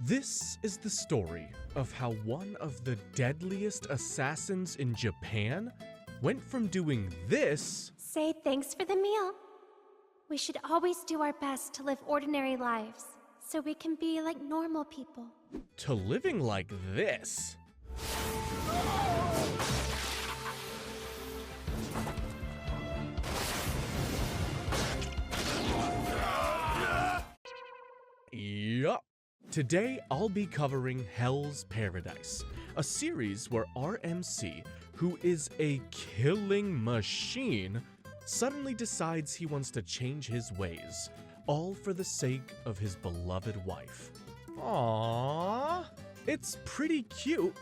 This is the story of how one of the deadliest assassins in Japan went from doing this... Say thanks for the meal. We should always do our best to live ordinary lives, so we can be like normal people. ...to living like this. Yup. Today, I'll be covering Hell's Paradise, a series where RMC, who is a killing machine, suddenly decides he wants to change his ways, all for the sake of his beloved wife. Aww. It's pretty cute,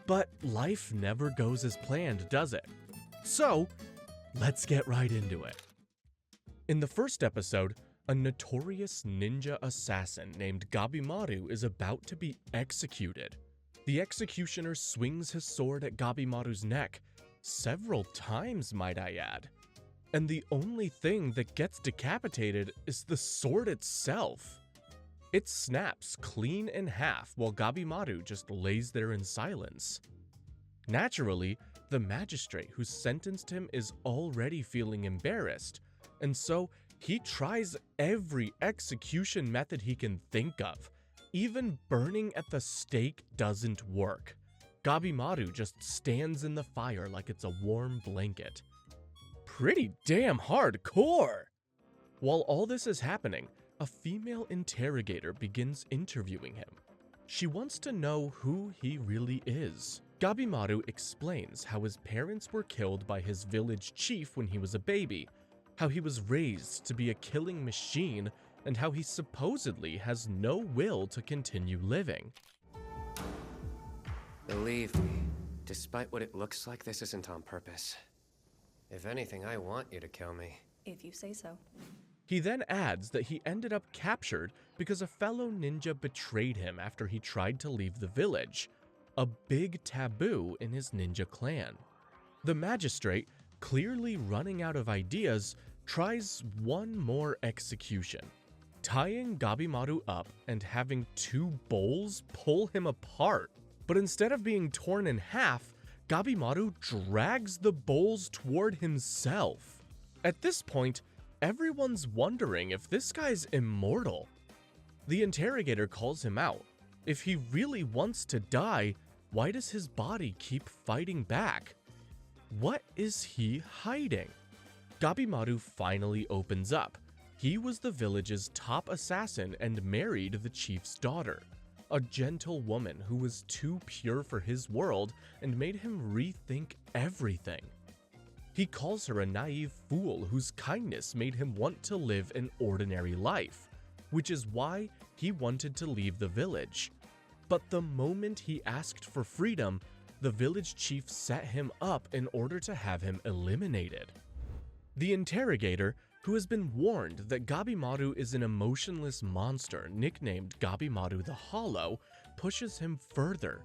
but life never goes as planned, does it? So, let's get right into it. In the first episode, a notorious ninja assassin named Gabimaru is about to be executed. The executioner swings his sword at Gabimaru's neck, several times might I add. And the only thing that gets decapitated is the sword itself. It snaps clean in half while Gabimaru just lays there in silence. Naturally, the magistrate who sentenced him is already feeling embarrassed, and so he tries every execution method he can think of. Even burning at the stake doesn't work. Gabimaru just stands in the fire like it's a warm blanket. Pretty damn hardcore! While all this is happening, a female interrogator begins interviewing him. She wants to know who he really is. Gabimaru explains how his parents were killed by his village chief when he was a baby, how he was raised to be a killing machine, and how he supposedly has no will to continue living. Believe me, despite what it looks like, this isn't on purpose. If anything, I want you to kill me. If you say so. He then adds that he ended up captured because a fellow ninja betrayed him after he tried to leave the village, a big taboo in his ninja clan. The magistrate, clearly running out of ideas, tries one more execution, tying Gabimaru up and having two bowls pull him apart. But instead of being torn in half, Gabimaru drags the bowls toward himself. At this point, everyone's wondering if this guy's immortal. The interrogator calls him out. If he really wants to die, why does his body keep fighting back? What is he hiding? Gabimaru finally opens up. He was the village's top assassin and married the chief's daughter, a gentle woman who was too pure for his world and made him rethink everything. He calls her a naive fool whose kindness made him want to live an ordinary life, which is why he wanted to leave the village. But the moment he asked for freedom, the village chief set him up in order to have him eliminated. The interrogator, who has been warned that Gabimaru is an emotionless monster nicknamed Gabimaru the Hollow, pushes him further.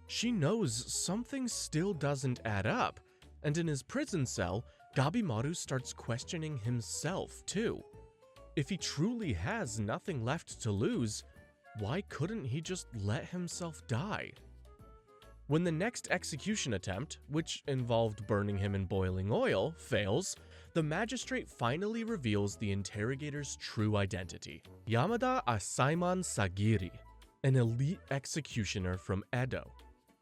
She knows something still doesn't add up, and in his prison cell, Gabimaru starts questioning himself too. If he truly has nothing left to lose, why couldn't he just let himself die? When the next execution attempt, which involved burning him in boiling oil, fails, the magistrate finally reveals the interrogator's true identity: Yamada Asaimon Sagiri, an elite executioner from Edo,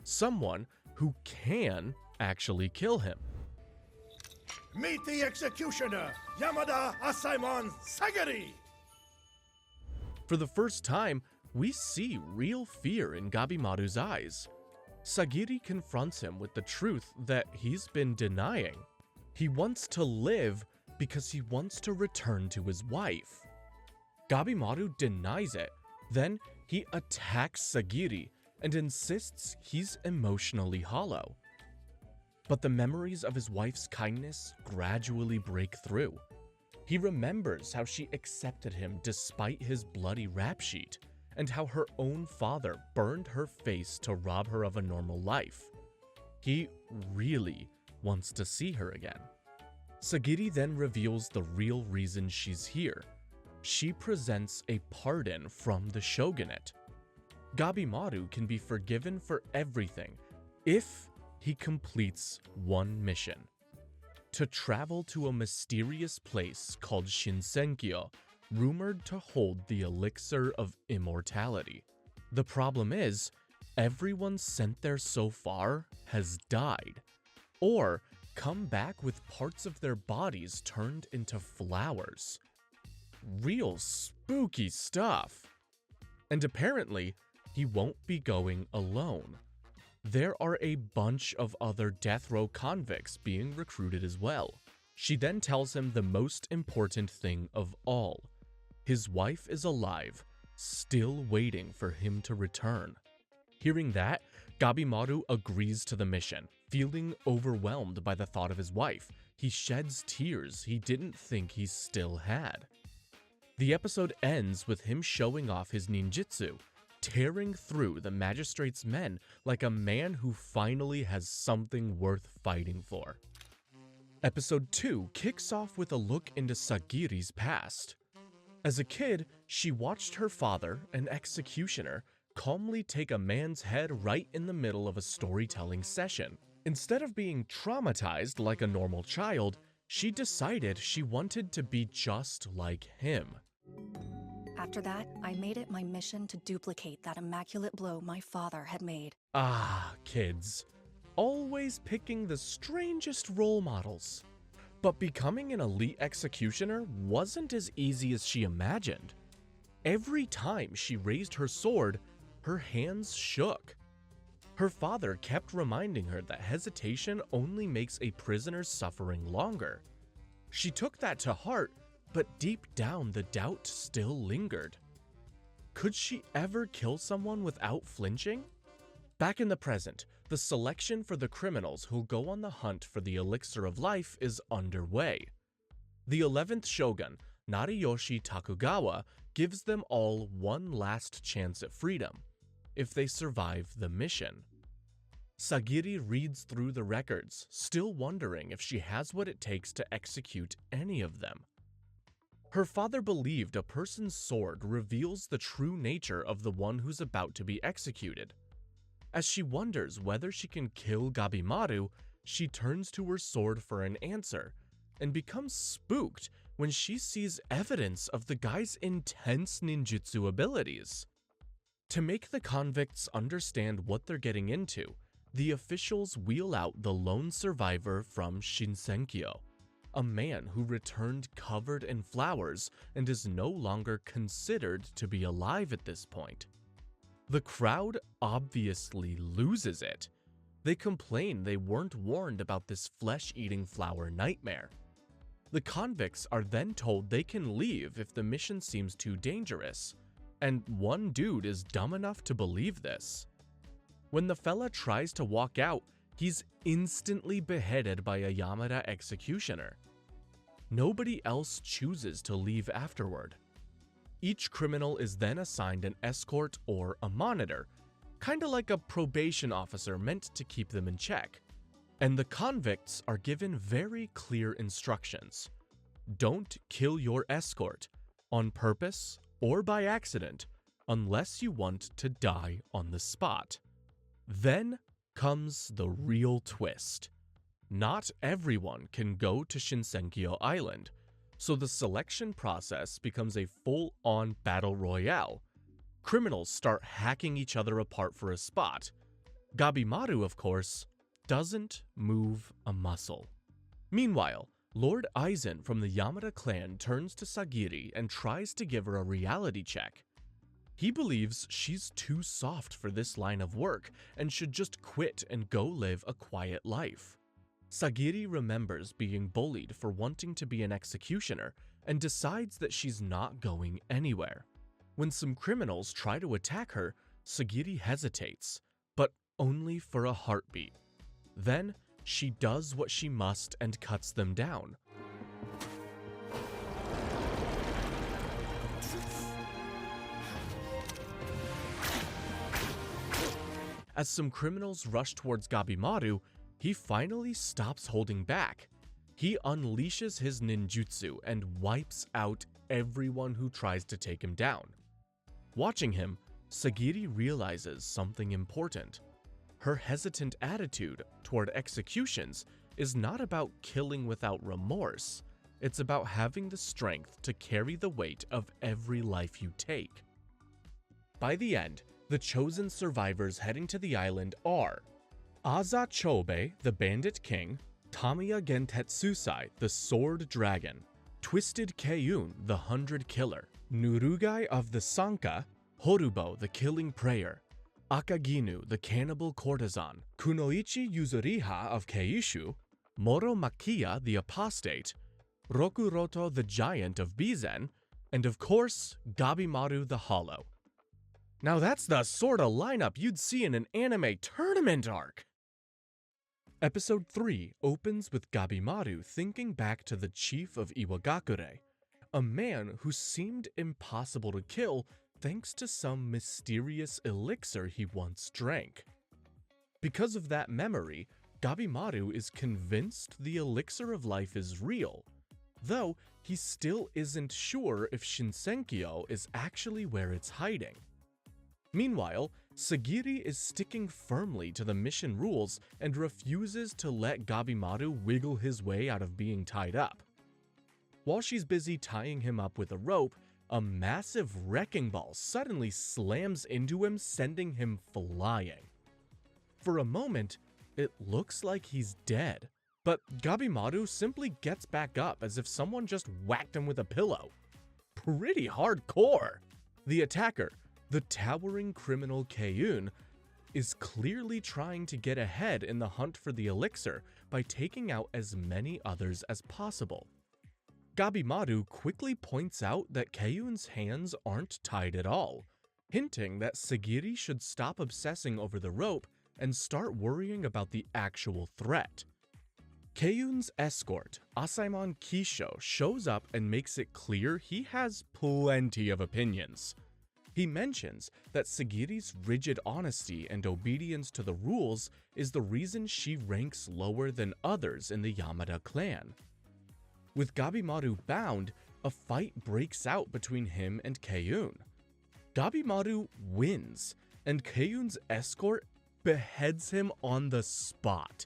someone who can actually kill him. Meet the executioner, Yamada Asaimon Sagiri! For the first time, we see real fear in Gabimaru's eyes. Sagiri confronts him with the truth that he's been denying. He wants to live because he wants to return to his wife. Gabimaru denies it. Then he attacks Sagiri and insists he's emotionally hollow. But the memories of his wife's kindness gradually break through. He remembers how she accepted him despite his bloody rap sheet, and how her own father burned her face to rob her of a normal life. He really wants to see her again. Sagiri then reveals the real reason she's here. She presents a pardon from the shogunate. Gabimaru can be forgiven for everything if he completes one mission: to travel to a mysterious place called Shinsenkyo, rumored to hold the elixir of immortality. The problem is, everyone sent there so far has died, or come back with parts of their bodies turned into flowers. Real spooky stuff. And apparently, he won't be going alone. There are a bunch of other death row convicts being recruited as well. She then tells him the most important thing of all. His wife is alive, still waiting for him to return. Hearing that, Gabimaru agrees to the mission. Feeling overwhelmed by the thought of his wife, he sheds tears he didn't think he still had. The episode ends with him showing off his ninjutsu, tearing through the magistrate's men like a man who finally has something worth fighting for. Episode 2 kicks off with a look into Sagiri's past. As a kid, she watched her father, an executioner, calmly take a man's head right in the middle of a storytelling session. Instead of being traumatized like a normal child, she decided she wanted to be just like him. After that, I made it my mission to duplicate that immaculate blow my father had made. Ah, kids. Always picking the strangest role models. But becoming an elite executioner wasn't as easy as she imagined. Every time she raised her sword, her hands shook. Her father kept reminding her that hesitation only makes a prisoner's suffering longer. She took that to heart, but deep down the doubt still lingered. Could she ever kill someone without flinching? Back in the present, the selection for the criminals who'll go on the hunt for the elixir of life is underway. The 11th shogun, Nariyoshi Takugawa, gives them all one last chance at freedom, if they survive the mission. Sagiri reads through the records, still wondering if she has what it takes to execute any of them. Her father believed a person's sword reveals the true nature of the one who's about to be executed. As she wonders whether she can kill Gabimaru, she turns to her sword for an answer, and becomes spooked when she sees evidence of the guy's intense ninjutsu abilities. To make the convicts understand what they're getting into, the officials wheel out the lone survivor from Shinsenkyo, a man who returned covered in flowers and is no longer considered to be alive at this point. The crowd obviously loses it. They complain they weren't warned about this flesh-eating flower nightmare. The convicts are then told they can leave if the mission seems too dangerous, and one dude is dumb enough to believe this. When the fella tries to walk out, he's instantly beheaded by a Yamada executioner. Nobody else chooses to leave afterward. Each criminal is then assigned an escort or a monitor, kinda like a probation officer meant to keep them in check. And the convicts are given very clear instructions. Don't kill your escort, on purpose or by accident, unless you want to die on the spot. Then comes the real twist. Not everyone can go to Shinsenkyo Island, so the selection process becomes a full-on battle royale. Criminals start hacking each other apart for a spot. Gabimaru, of course, doesn't move a muscle. Meanwhile, Lord Aizen from the Yamada clan turns to Sagiri and tries to give her a reality check. He believes she's too soft for this line of work and should just quit and go live a quiet life. Sagiri remembers being bullied for wanting to be an executioner and decides that she's not going anywhere. When some criminals try to attack her, Sagiri hesitates, but only for a heartbeat. Then, she does what she must and cuts them down. As some criminals rush towards Gabimaru, he finally stops holding back. He unleashes his ninjutsu and wipes out everyone who tries to take him down. Watching him, Sagiri realizes something important. Her hesitant attitude toward executions is not about killing without remorse, it's about having the strength to carry the weight of every life you take. By the end, the chosen survivors heading to the island are Aza Chobei, the Bandit King, Tamiya Gentetsusai, the Sword Dragon, Twisted Keiyun, the 100 Killer, Nurugai of the Sanka, Horubo, the Killing Prayer, Akaginu, the Cannibal Courtesan, Kunoichi Yuzuriha of Keishu, Moro Makiya, the Apostate, Rokuroto, the Giant of Bizen, and of course, Gabimaru the Hollow. Now that's the sorta lineup you'd see in an anime tournament arc! Episode 3 opens with Gabimaru thinking back to the chief of Iwagakure, a man who seemed impossible to kill thanks to some mysterious elixir he once drank. Because of that memory, Gabimaru is convinced the elixir of life is real, though he still isn't sure if Shinsenkyo is actually where it's hiding. Meanwhile, Sagiri is sticking firmly to the mission rules and refuses to let Gabimaru wiggle his way out of being tied up. While she's busy tying him up with a rope, a massive wrecking ball suddenly slams into him, sending him flying. For a moment, it looks like he's dead, but Gabimaru simply gets back up as if someone just whacked him with a pillow. Pretty hardcore! The attacker, the towering criminal Keiyun, is clearly trying to get ahead in the hunt for the elixir by taking out as many others as possible. Gabimaru quickly points out that Keiyun's hands aren't tied at all, hinting that Sagiri should stop obsessing over the rope and start worrying about the actual threat. Keiyun's escort, Asaemon Kisho, shows up and makes it clear he has plenty of opinions. He mentions that Sagiri's rigid honesty and obedience to the rules is the reason she ranks lower than others in the Yamada clan. With Gabimaru bound, a fight breaks out between him and Keiyun. Gabimaru wins, and Keiyun's escort beheads him on the spot.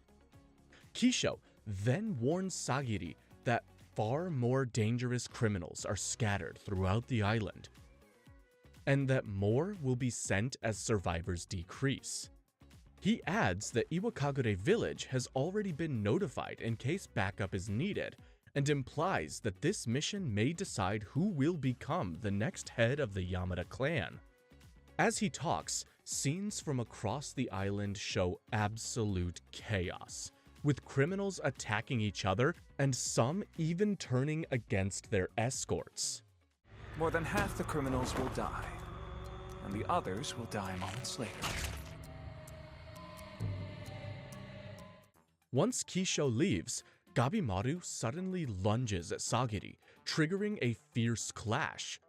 Kisho then warns Sagiri that far more dangerous criminals are scattered throughout the island, and that more will be sent as survivors decrease. He adds that Iwakagure village has already been notified in case backup is needed, and implies that this mission may decide who will become the next head of the Yamada clan. As he talks, scenes from across the island show absolute chaos, with criminals attacking each other and some even turning against their escorts. More than half the criminals will die, and the others will die moments later. Once Kisho leaves, Gabimaru suddenly lunges at Sagiri, triggering a fierce clash.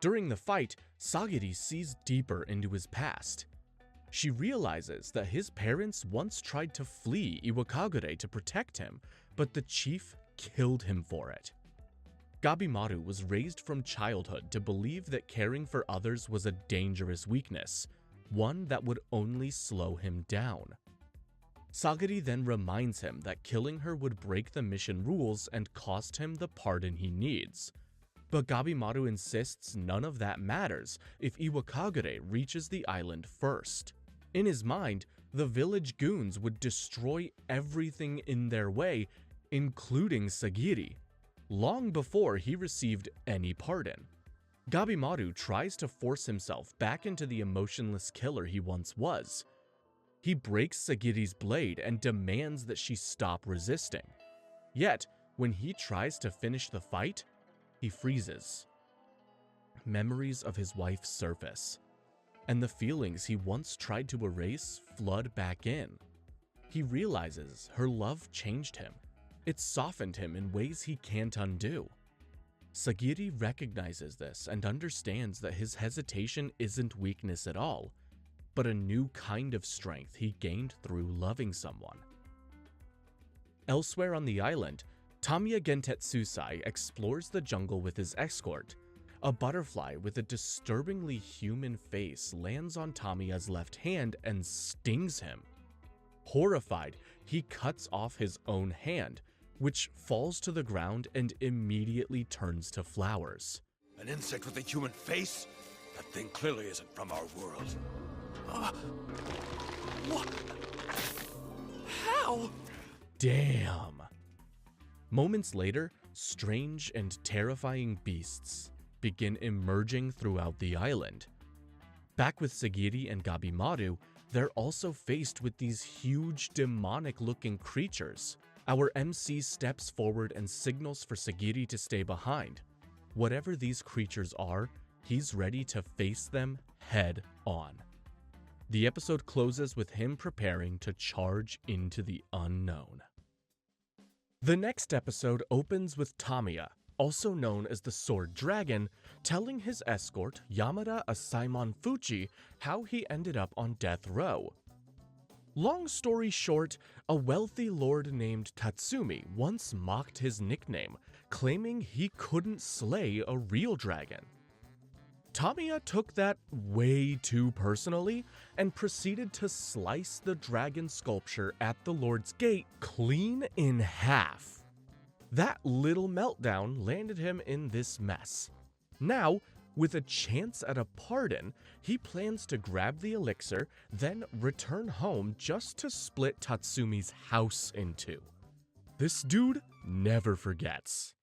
During the fight, Sagiri sees deeper into his past. She realizes that his parents once tried to flee Iwakagure to protect him, but the chief killed him for it. Gabimaru was raised from childhood to believe that caring for others was a dangerous weakness, one that would only slow him down. Sagiri then reminds him that killing her would break the mission rules and cost him the pardon he needs. But Gabimaru insists none of that matters if Iwakagure reaches the island first. In his mind, the village goons would destroy everything in their way, including Sagiri, long before he received any pardon. Gabimaru tries to force himself back into the emotionless killer he once was. He breaks Sagiri's blade and demands that she stop resisting. Yet, when he tries to finish the fight, he freezes. Memories of his wife surface, and the feelings he once tried to erase flood back in. He realizes her love changed him. It softened him in ways he can't undo. Sagiri recognizes this and understands that his hesitation isn't weakness at all, but a new kind of strength he gained through loving someone. Elsewhere on the island, Tamiya Gentetsusai explores the jungle with his escort. a butterfly with a disturbingly human face lands on Tamiya's left hand and stings him. Horrified, he cuts off his own hand, which falls to the ground and immediately turns to flowers. An insect with a human face? That thing clearly isn't from our world. What? How? Damn. Moments later, strange and terrifying beasts begin emerging throughout the island. Back with Sagiri and Gabimaru, they're also faced with these huge demonic-looking creatures. Our MC steps forward and signals for Sagiri to stay behind. Whatever these creatures are, he's ready to face them head on. The episode closes with him preparing to charge into the unknown. The next episode opens with Tamiya, also known as the Sword Dragon, telling his escort, Yamada Asaimon Fuchi, how he ended up on death row. Long story short, a wealthy lord named Tatsumi once mocked his nickname, claiming he couldn't slay a real dragon. Tamiya took that way too personally and proceeded to slice the dragon sculpture at the Lord's Gate clean in half. That little meltdown landed him in this mess. Now, with a chance at a pardon, he plans to grab the elixir, then return home just to split Tatsumi's house in two. This dude never forgets.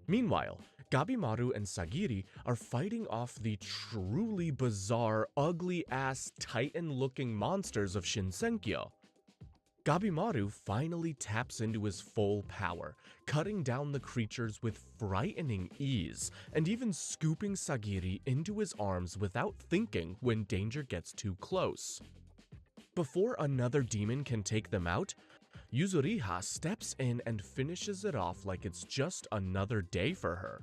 Meanwhile, Gabimaru and Sagiri are fighting off the truly bizarre, ugly-ass, titan-looking monsters of Shinsenkyo. Gabimaru finally taps into his full power, cutting down the creatures with frightening ease, and even scooping Sagiri into his arms without thinking when danger gets too close. Before another demon can take them out, Yuzuriha steps in and finishes it off like it's just another day for her.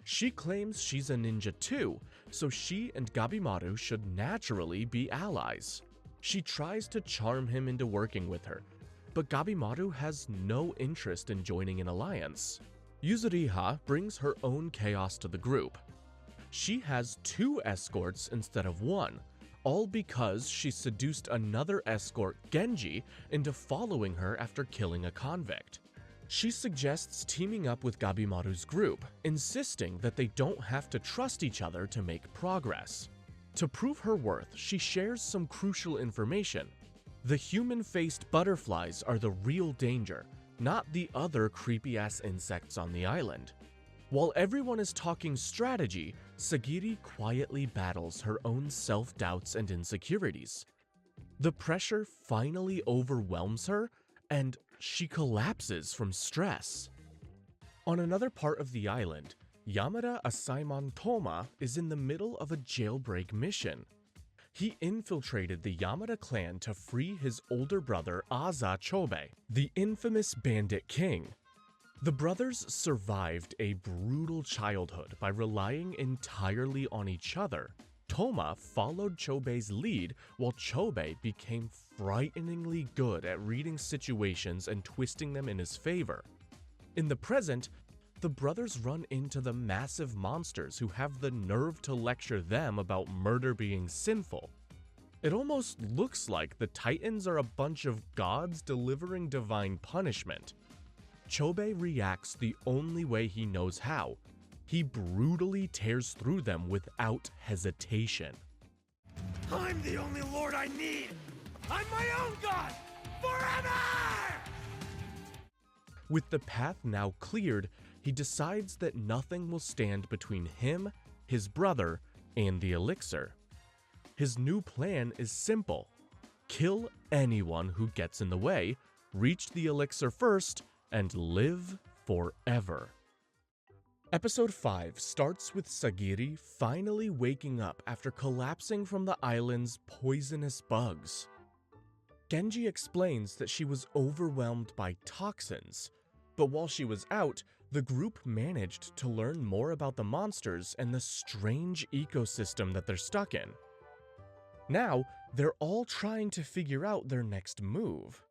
She claims she's a ninja too, so she and Gabimaru should naturally be allies. She tries to charm him into working with her, but Gabimaru has no interest in joining an alliance. Yuzuriha brings her own chaos to the group. She has 2 escorts instead of 1, all because she seduced another escort, Genji, into following her after killing a convict. She suggests teaming up with Gabimaru's group, insisting that they don't have to trust each other to make progress. To prove her worth, she shares some crucial information. The human-faced butterflies are the real danger, not the other creepy-ass insects on the island. While everyone is talking strategy, Sagiri quietly battles her own self-doubts and insecurities. The pressure finally overwhelms her, and she collapses from stress. On another part of the island, Yamada Asaimon Toma is in the middle of a jailbreak mission. He infiltrated the Yamada clan to free his older brother Aza Chobei, the infamous bandit king. The brothers survived a brutal childhood by relying entirely on each other. Toma followed Chobei's lead, while Chobei became frighteningly good at reading situations and twisting them in his favor. In the present, the brothers run into the massive monsters who have the nerve to lecture them about murder being sinful. It almost looks like the Titans are a bunch of gods delivering divine punishment. Chobei reacts the only way he knows how. He brutally tears through them without hesitation. I'm the only lord I need! I'm my own god! Forever! With the path now cleared, he decides that nothing will stand between him, his brother, and the elixir. His new plan is simple: kill anyone who gets in the way, reach the elixir first, and live forever. Episode 5 starts with Sagiri finally waking up after collapsing from the island's poisonous bugs. Genji explains that she was overwhelmed by toxins, but while she was out, the group managed to learn more about the monsters and the strange ecosystem that they're stuck in. Now, they're all trying to figure out their next move.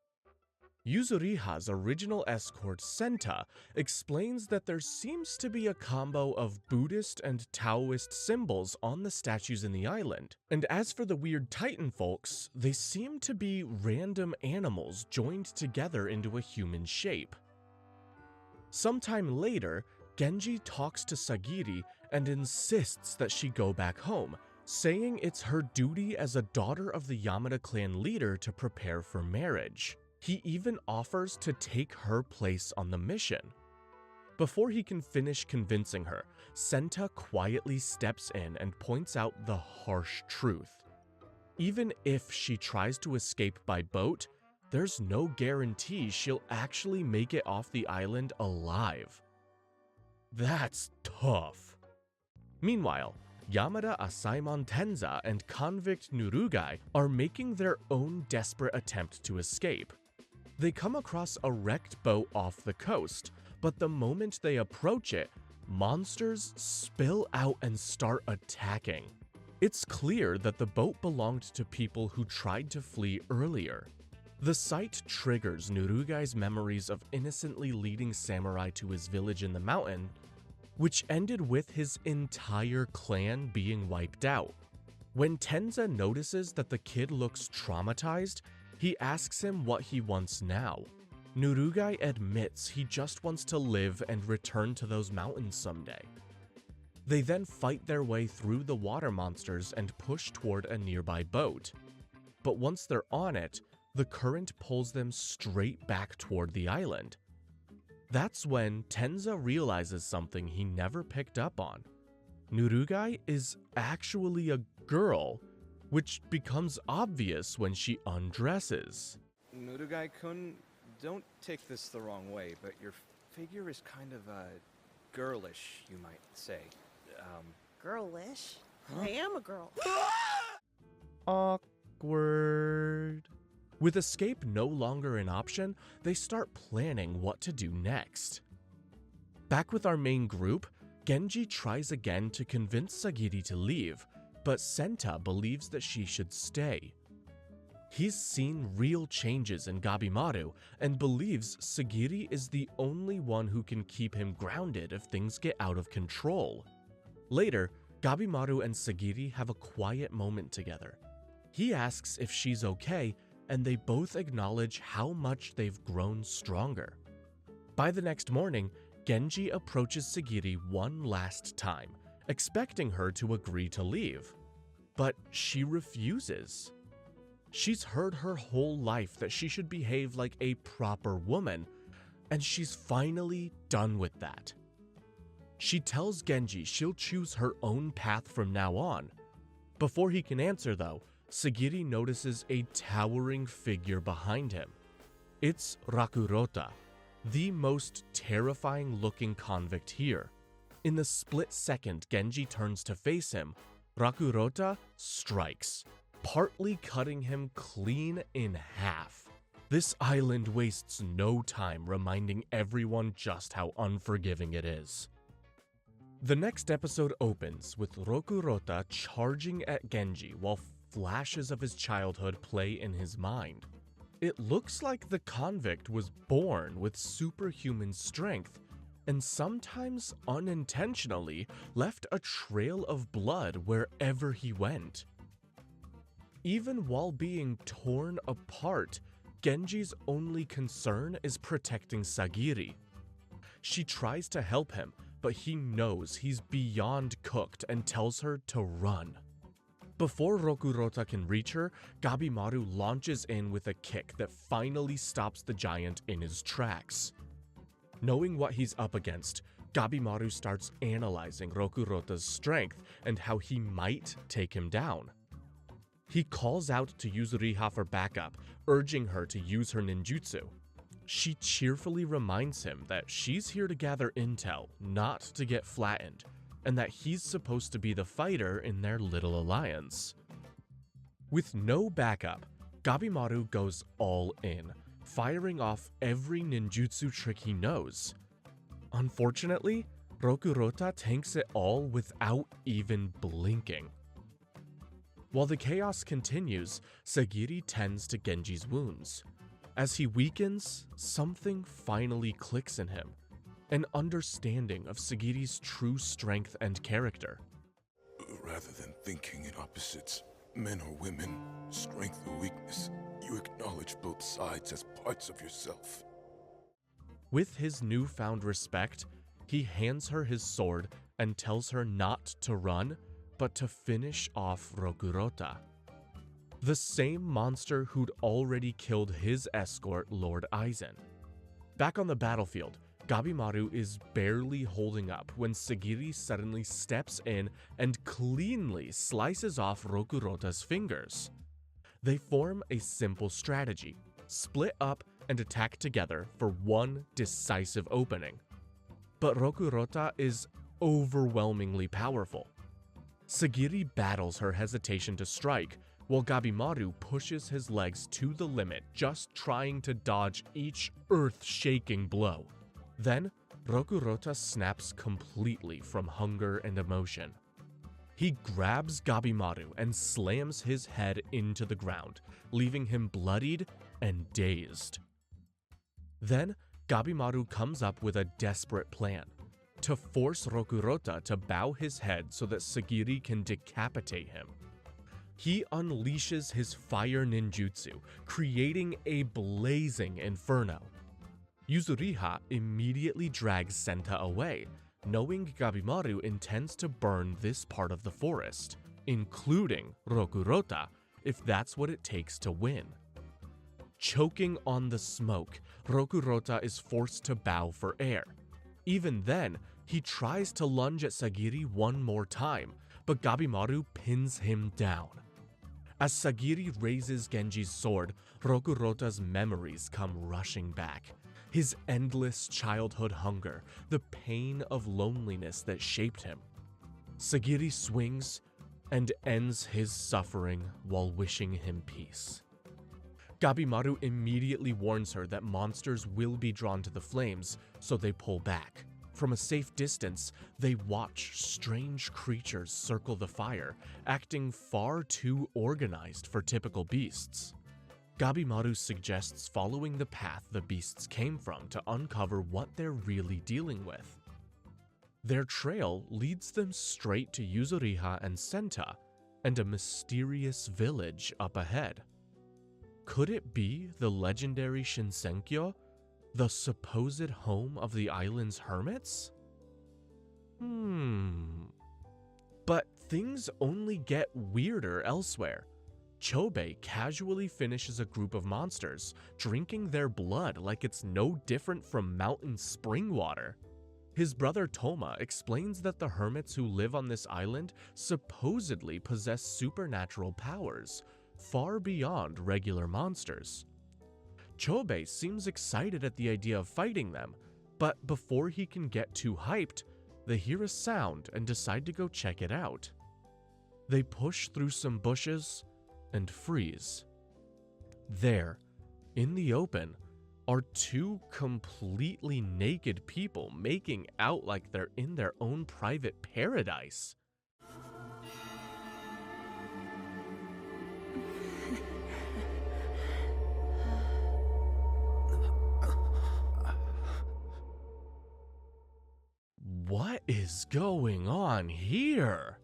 Yuzuriha's original escort Senta explains that there seems to be a combo of Buddhist and Taoist symbols on the statues in the island, and as for the weird Titan folks, they seem to be random animals joined together into a human shape. Sometime later, Genji talks to Sagiri and insists that she go back home, saying it's her duty as a daughter of the Yamada clan leader to prepare for marriage. He even offers to take her place on the mission. Before he can finish convincing her, Senta quietly steps in and points out the harsh truth. Even if she tries to escape by boat, there's no guarantee she'll actually make it off the island alive. That's tough. Meanwhile, Yamada Asaemon Tenza and Convict Nurugai are making their own desperate attempt to escape. They come across a wrecked boat off the coast, but the moment they approach it, monsters spill out and start attacking. It's clear that the boat belonged to people who tried to flee earlier. The sight triggers Nurugai's memories of innocently leading samurai to his village in the mountain, which ended with his entire clan being wiped out. When Tenza notices that the kid looks traumatized, he asks him what he wants now. Nurugai admits he just wants to live and return to those mountains someday. They then fight their way through the water monsters and push toward a nearby boat. But once they're on it, the current pulls them straight back toward the island. That's when Tenza realizes something he never picked up on. Nurugai is actually a girl, which becomes obvious when she undresses. Nurugai-kun, don't take this the wrong way, but your figure is kind of, girlish, you might say. Girlish? I am a girl. Awkward. With escape no longer an option, they start planning what to do next. Back with our main group, Genji tries again to convince Sagiri to leave, but Senta believes that she should stay. He's seen real changes in Gabimaru and believes Sagiri is the only one who can keep him grounded if things get out of control. Later, Gabimaru and Sagiri have a quiet moment together. He asks if she's okay, and they both acknowledge how much they've grown stronger. By the next morning, Genji approaches Sagiri one last time, expecting her to agree to leave. But she refuses. She's heard her whole life that she should behave like a proper woman, and she's finally done with that. She tells Genji she'll choose her own path from now on. Before he can answer though, Sagiri notices a towering figure behind him. It's Rakurota, the most terrifying looking convict here. In the split second Genji turns to face him, Rakurota strikes, partly cutting him clean in half. This island wastes no time reminding everyone just how unforgiving it is. The next episode opens with Rakurota charging at Genji while flashes of his childhood play in his mind. It looks like the convict was born with superhuman strength and sometimes unintentionally left a trail of blood wherever he went. Even while being torn apart, Genji's only concern is protecting Sagiri. She tries to help him, but he knows he's beyond cooked and tells her to run. Before Rakurota can reach her, Gabimaru launches in with a kick that finally stops the giant in his tracks. Knowing what he's up against, Gabimaru starts analyzing Rakurota's strength and how he might take him down. He calls out to Yuzuriha for backup, urging her to use her ninjutsu. She cheerfully reminds him that she's here to gather intel, not to get flattened, and that he's supposed to be the fighter in their little alliance. With no backup, Gabimaru goes all in, firing off every ninjutsu trick he knows. Unfortunately, Rakurota tanks it all without even blinking. While the chaos continues, Sagiri tends to Genji's wounds. As he weakens, something finally clicks in him. An understanding of Sagiri's true strength and character. Rather than thinking in opposites, men or women, strength or weakness, you acknowledge both sides as parts of yourself. With his newfound respect, he hands her his sword and tells her not to run, but to finish off Rokurota, the same monster who'd already killed his escort, Lord Aizen. Back on the battlefield, Gabimaru is barely holding up when Sagiri suddenly steps in and cleanly slices off Rokurota's fingers. They form a simple strategy: split up and attack together for one decisive opening. But Rokurota is overwhelmingly powerful. Sagiri battles her hesitation to strike, while Gabimaru pushes his legs to the limit, just trying to dodge each earth-shaking blow. Then, Rokurota snaps completely from hunger and emotion. He grabs Gabimaru and slams his head into the ground, leaving him bloodied and dazed. Then, Gabimaru comes up with a desperate plan: to force Rokurota to bow his head so that Sagiri can decapitate him. He unleashes his fire ninjutsu, creating a blazing inferno. Yuzuriha immediately drags Senta away, knowing Gabimaru intends to burn this part of the forest, including Rokurota, if that's what it takes to win. Choking on the smoke, Rokurota is forced to bow for air. Even then, he tries to lunge at Sagiri one more time, but Gabimaru pins him down. As Sagiri raises Genji's sword, Rokurota's memories come rushing back. His endless childhood hunger, the pain of loneliness that shaped him. Sagiri swings and ends his suffering while wishing him peace. Gabimaru immediately warns her that monsters will be drawn to the flames, so they pull back. From a safe distance, they watch strange creatures circle the fire, acting far too organized for typical beasts. Gabimaru suggests following the path the beasts came from to uncover what they're really dealing with. Their trail leads them straight to Yuzuriha and Senta, and a mysterious village up ahead. Could it be the legendary Shinsenkyo, the supposed home of the island's hermits? But things only get weirder elsewhere. Chobei casually finishes a group of monsters, drinking their blood like it's no different from mountain spring water. His brother Toma explains that the hermits who live on this island supposedly possess supernatural powers, far beyond regular monsters. Chobei seems excited at the idea of fighting them, but before he can get too hyped, they hear a sound and decide to go check it out. They push through some bushes and freeze. There, in the open, are two completely naked people making out like they're in their own private paradise. What is going on here?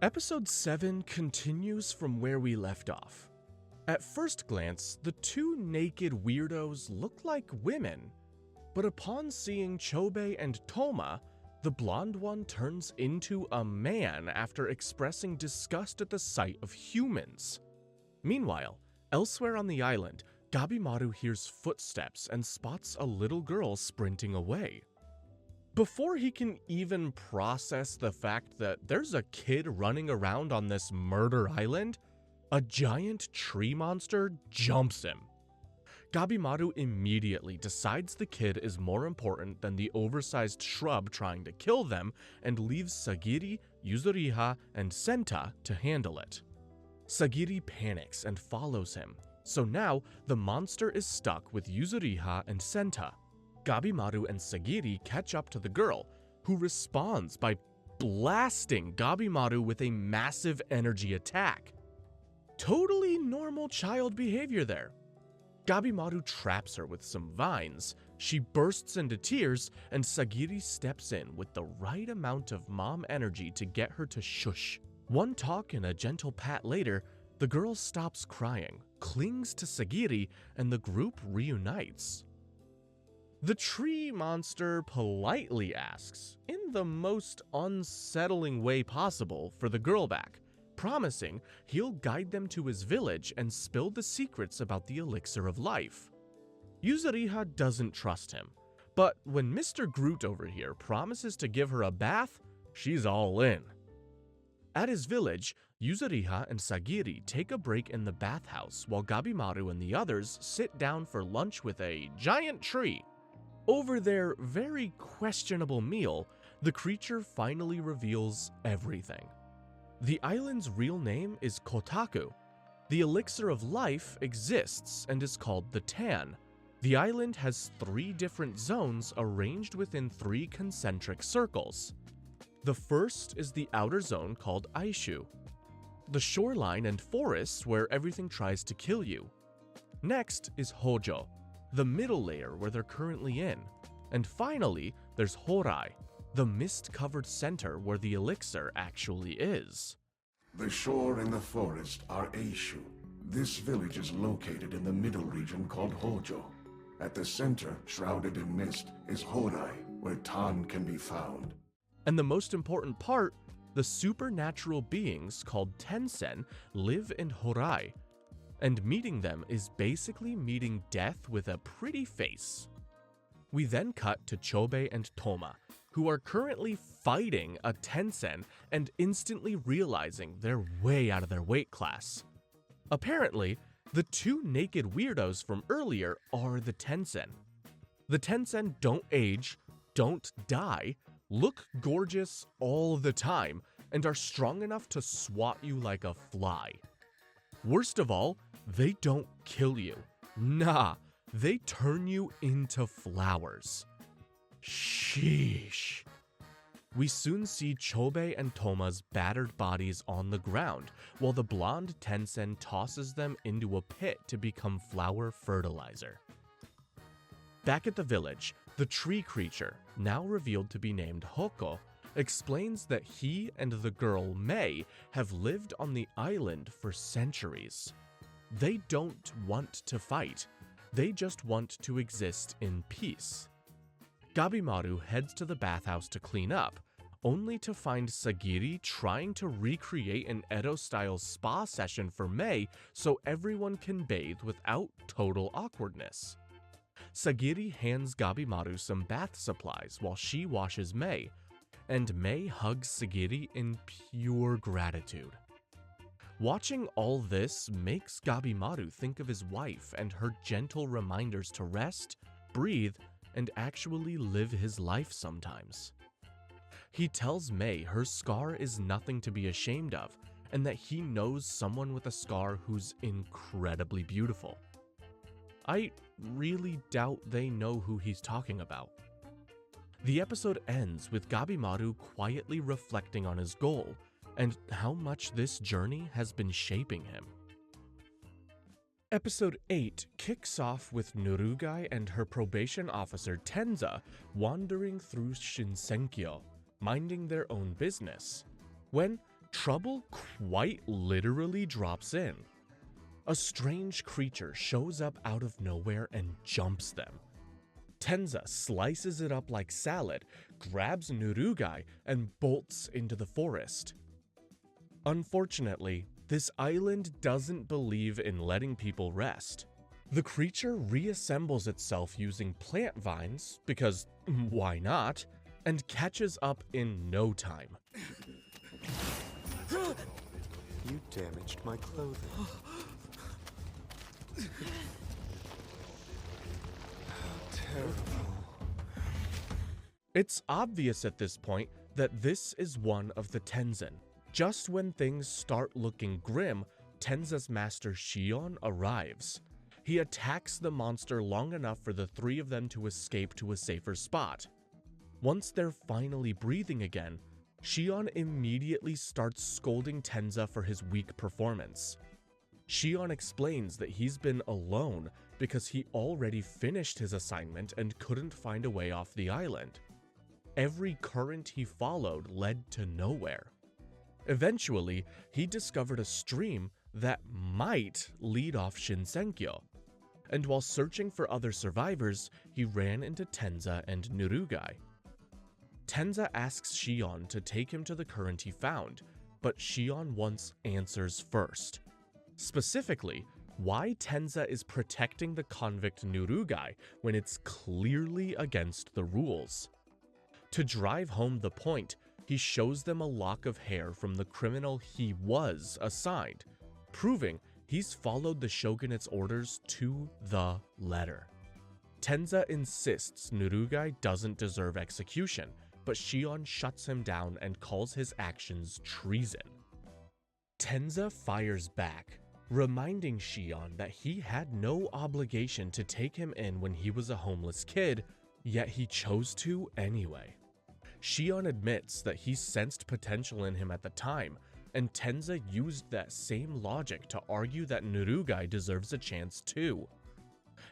Episode 7 continues from where we left off. At first glance, the two naked weirdos look like women, but upon seeing Chobei and Toma, the blonde one turns into a man after expressing disgust at the sight of humans. Meanwhile, elsewhere on the island, Gabimaru hears footsteps and spots a little girl sprinting away. Before he can even process the fact that there's a kid running around on this murder island, a giant tree monster jumps him. Gabimaru immediately decides the kid is more important than the oversized shrub trying to kill them and leaves Sagiri, Yuzuriha, and Senta to handle it. Sagiri panics and follows him, so now the monster is stuck with Yuzuriha and Senta. Gabimaru and Sagiri catch up to the girl, who responds by blasting Gabimaru with a massive energy attack. Totally normal child behavior there. Gabimaru traps her with some vines, she bursts into tears, and Sagiri steps in with the right amount of mom energy to get her to shush. One talk and a gentle pat later, the girl stops crying, clings to Sagiri, and the group reunites. The tree monster politely asks, in the most unsettling way possible, for the girl back, promising he'll guide them to his village and spill the secrets about the elixir of life. Yuzuriha doesn't trust him, but when Mr. Groot over here promises to give her a bath, she's all in. At his village, Yuzuriha and Sagiri take a break in the bathhouse while Gabimaru and the others sit down for lunch with a giant tree. Over their very questionable meal, the creature finally reveals everything. The island's real name is Kotaku. The elixir of life exists and is called the Tan. The island has 3 different zones arranged within 3 concentric circles. The first is the outer zone called Aishu, the shoreline and forests where everything tries to kill you. Next is Hojo, the middle layer where they're currently in. And finally, there's Horai, the mist-covered center where the elixir actually is. The shore and the forest are Aishu. This village is located in the middle region called Hojo. At the center, shrouded in mist, is Horai, where Tan can be found. And the most important part, the supernatural beings called Tensen live in Horai, and meeting them is basically meeting death with a pretty face. We then cut to Chobei and Toma, who are currently fighting a Tensen and instantly realizing they're way out of their weight class. Apparently, the 2 naked weirdos from earlier are the Tensen. The Tensen don't age, don't die, look gorgeous all the time, and are strong enough to swat you like a fly. Worst of all, they don't kill you. Nah, they turn you into flowers. Sheesh. We soon see Chobei and Toma's battered bodies on the ground, while the blonde Tensen tosses them into a pit to become flower fertilizer. Back at the village, the tree creature, now revealed to be named Hoko, explains that he and the girl Mei have lived on the island for centuries. They don't want to fight, they just want to exist in peace. Gabimaru heads to the bathhouse to clean up, only to find Sagiri trying to recreate an Edo-style spa session for Mei so everyone can bathe without total awkwardness. Sagiri hands Gabimaru some bath supplies while she washes Mei, and Mei hugs Sagiri in pure gratitude. Watching all this makes Gabimaru think of his wife and her gentle reminders to rest, breathe, and actually live his life sometimes. He tells Mei her scar is nothing to be ashamed of, and that he knows someone with a scar who's incredibly beautiful. I really doubt they know who he's talking about. The episode ends with Gabimaru quietly reflecting on his goal and how much this journey has been shaping him. Episode 8 kicks off with Nurugai and her probation officer Tenza wandering through Shinsenkyo, minding their own business, when trouble quite literally drops in. A strange creature shows up out of nowhere and jumps them. Tenza slices it up like salad, grabs Nurugai, and bolts into the forest. Unfortunately, this island doesn't believe in letting people rest. The creature reassembles itself using plant vines, because why not, and catches up in no time. You damaged my clothing. How terrible. It's obvious at this point that this is one of the Tensen. Just when things start looking grim, Tenza's master Shion arrives. He attacks the monster long enough for the 3 of them to escape to a safer spot. Once they're finally breathing again, Shion immediately starts scolding Tenza for his weak performance. Shion explains that he's been alone because he already finished his assignment and couldn't find a way off the island. Every current he followed led to nowhere. Eventually, he discovered a stream that might lead off Shinsenkyo, and while searching for other survivors, he ran into Tenza and Nurugai. Tenza asks Shion to take him to the current he found, but Shion wants answers first. Specifically, why Tenza is protecting the convict Nurugai when it's clearly against the rules. To drive home the point, he shows them a lock of hair from the criminal he was assigned, proving he's followed the shogunate's orders to the letter. Tenza insists Nurugai doesn't deserve execution, but Shion shuts him down and calls his actions treason. Tenza fires back, reminding Shion that he had no obligation to take him in when he was a homeless kid, yet he chose to anyway. Shion admits that he sensed potential in him at the time, and Tenza used that same logic to argue that Nurugai deserves a chance too.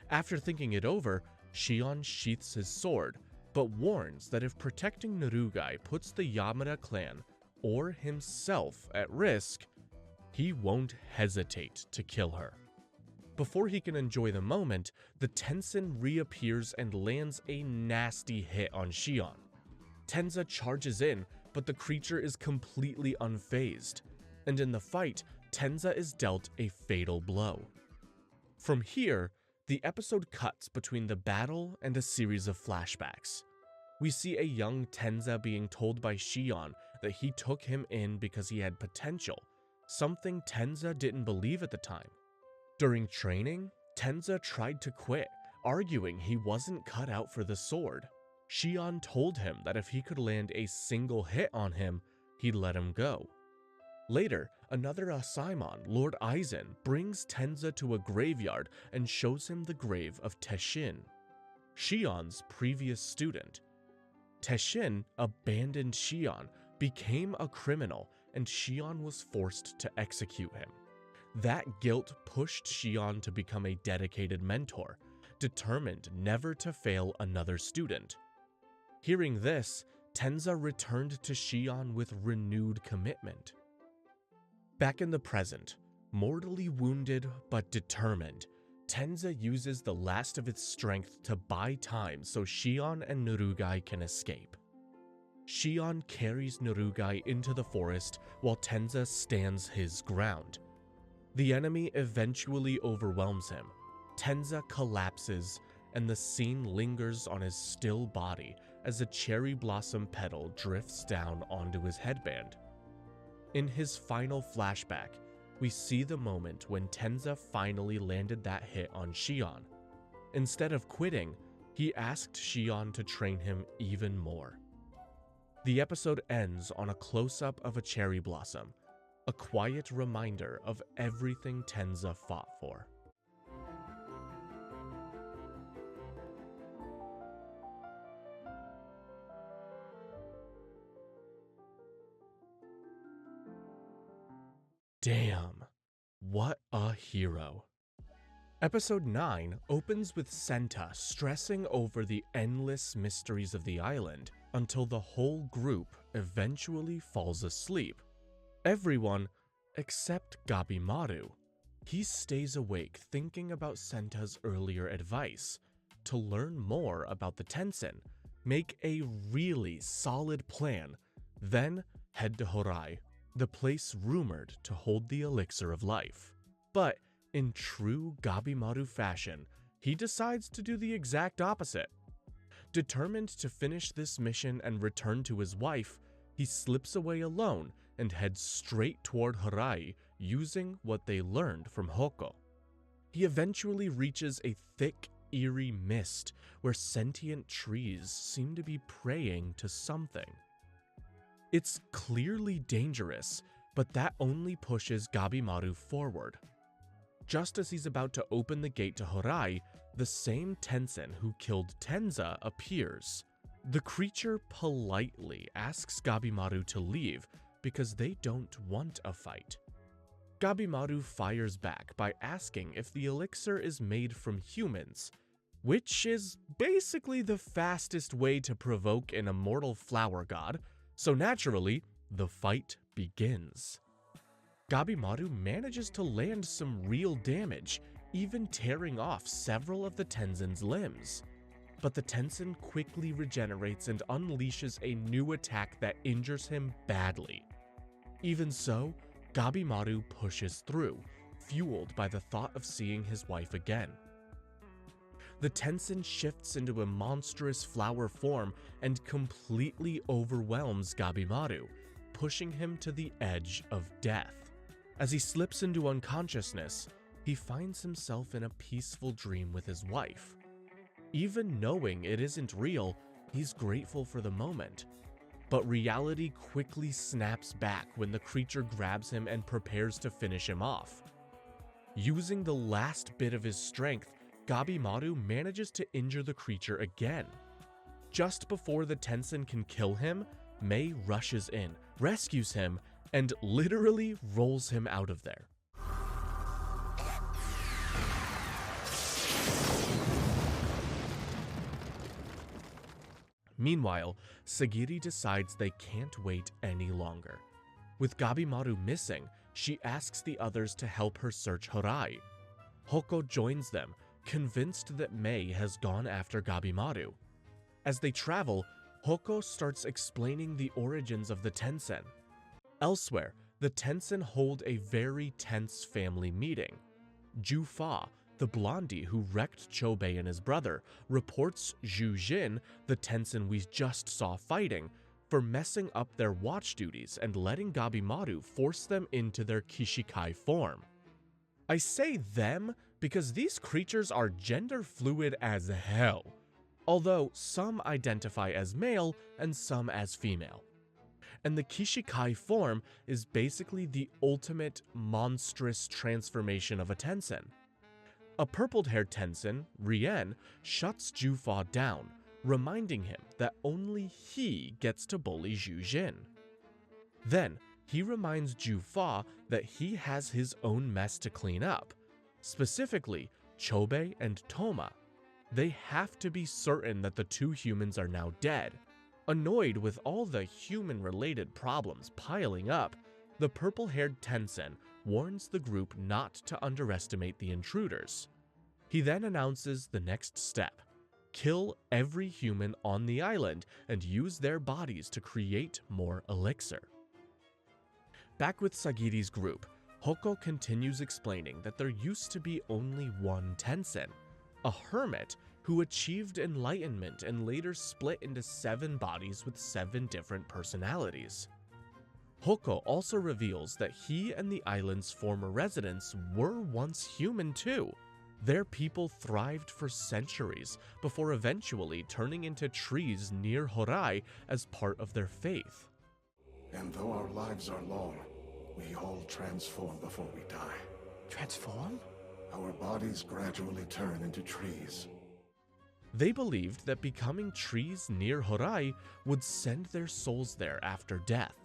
After thinking it over, Shion sheaths his sword, but warns that if protecting Nurugai puts the Yamada clan or himself at risk, he won't hesitate to kill her. Before he can enjoy the moment, the Tensen reappears and lands a nasty hit on Shion. Tenza charges in, but the creature is completely unfazed, and in the fight, Tenza is dealt a fatal blow. From here, the episode cuts between the battle and a series of flashbacks. We see a young Tenza being told by Shion that he took him in because he had potential, something Tenza didn't believe at the time. During training, Tenza tried to quit, arguing he wasn't cut out for the sword. Shion told him that if he could land a single hit on him, he'd let him go. Later, another Asaimon, Lord Aizen, brings Tenza to a graveyard and shows him the grave of Teshin, Shion's previous student. Teshin abandoned Shion, became a criminal, and Shion was forced to execute him. That guilt pushed Shion to become a dedicated mentor, determined never to fail another student. Hearing this, Tenza returned to Shion with renewed commitment. Back in the present, mortally wounded but determined, Tenza uses the last of its strength to buy time so Shion and Nurugai can escape. Shion carries Nurugai into the forest while Tenza stands his ground. The enemy eventually overwhelms him. Tenza collapses, and the scene lingers on his still body as a cherry blossom petal drifts down onto his headband. In his final flashback, we see the moment when Tenza finally landed that hit on Shion. Instead of quitting, he asked Shion to train him even more. The episode ends on a close-up of a cherry blossom, a quiet reminder of everything Tenza fought for. Damn, what a hero. Episode 9 opens with Senta stressing over the endless mysteries of the island until the whole group eventually falls asleep. Everyone except Gabimaru. He stays awake thinking about Senta's earlier advice to learn more about the Tensen, make a really solid plan, then head to Horai, the place rumored to hold the elixir of life. But in true Gabimaru fashion, he decides to do the exact opposite. Determined to finish this mission and return to his wife, he slips away alone and heads straight toward Horai using what they learned from Hoko. He eventually reaches a thick, eerie mist where sentient trees seem to be praying to something. It's clearly dangerous, but that only pushes Gabimaru forward. Just as he's about to open the gate to Horai, the same Tensen who killed Tenza appears. The creature politely asks Gabimaru to leave because they don't want a fight. Gabimaru fires back by asking if the elixir is made from humans, which is basically the fastest way to provoke an immortal flower god, so naturally, the fight begins. Gabimaru manages to land some real damage, even tearing off several of the Tensen's limbs. But the Tensen quickly regenerates and unleashes a new attack that injures him badly. Even so, Gabimaru pushes through, fueled by the thought of seeing his wife again. The Tensen shifts into a monstrous flower form and completely overwhelms Gabimaru, pushing him to the edge of death. As he slips into unconsciousness, he finds himself in a peaceful dream with his wife. Even knowing it isn't real, he's grateful for the moment. But reality quickly snaps back when the creature grabs him and prepares to finish him off. Using the last bit of his strength, Gabimaru manages to injure the creature again. Just before the Tensen can kill him, Mei rushes in, rescues him, and literally rolls him out of there. Meanwhile, Sagiri decides they can't wait any longer. With Gabimaru missing, she asks the others to help her search Horai. Hoko joins them, convinced that Mei has gone after Gabimaru. As they travel, Hoko starts explaining the origins of the Tensen. Elsewhere, the Tensen hold a very tense family meeting. Jufa, the blondie who wrecked Chobei and his brother, reports Zhu Jin, the Tensen we just saw fighting, for messing up their watch duties and letting Gabimaru force them into their Kishikai form. I say them because these creatures are gender fluid as hell, although some identify as male and some as female. And the Kishikai form is basically the ultimate monstrous transformation of a Tensen. A purple-haired Tensen, Rien, shuts Jufa down, reminding him that only he gets to bully Zhu Jin. Then, he reminds Jufa that he has his own mess to clean up, specifically Chobei and Toma. They have to be certain that the two humans are now dead. Annoyed with all the human-related problems piling up, the purple-haired Tensen warns the group not to underestimate the intruders. He then announces the next step: kill every human on the island and use their bodies to create more elixir. Back with Sagiri's group, Hoko continues explaining that there used to be only one Tensen, a hermit who achieved enlightenment and later split into 7 bodies with 7 different personalities. Hoko also reveals that he and the island's former residents were once human too. Their people thrived for centuries before eventually turning into trees near Horai as part of their faith. And though our lives are long, we all transform before we die. Transform? Our bodies gradually turn into trees. They believed that becoming trees near Horai would send their souls there after death.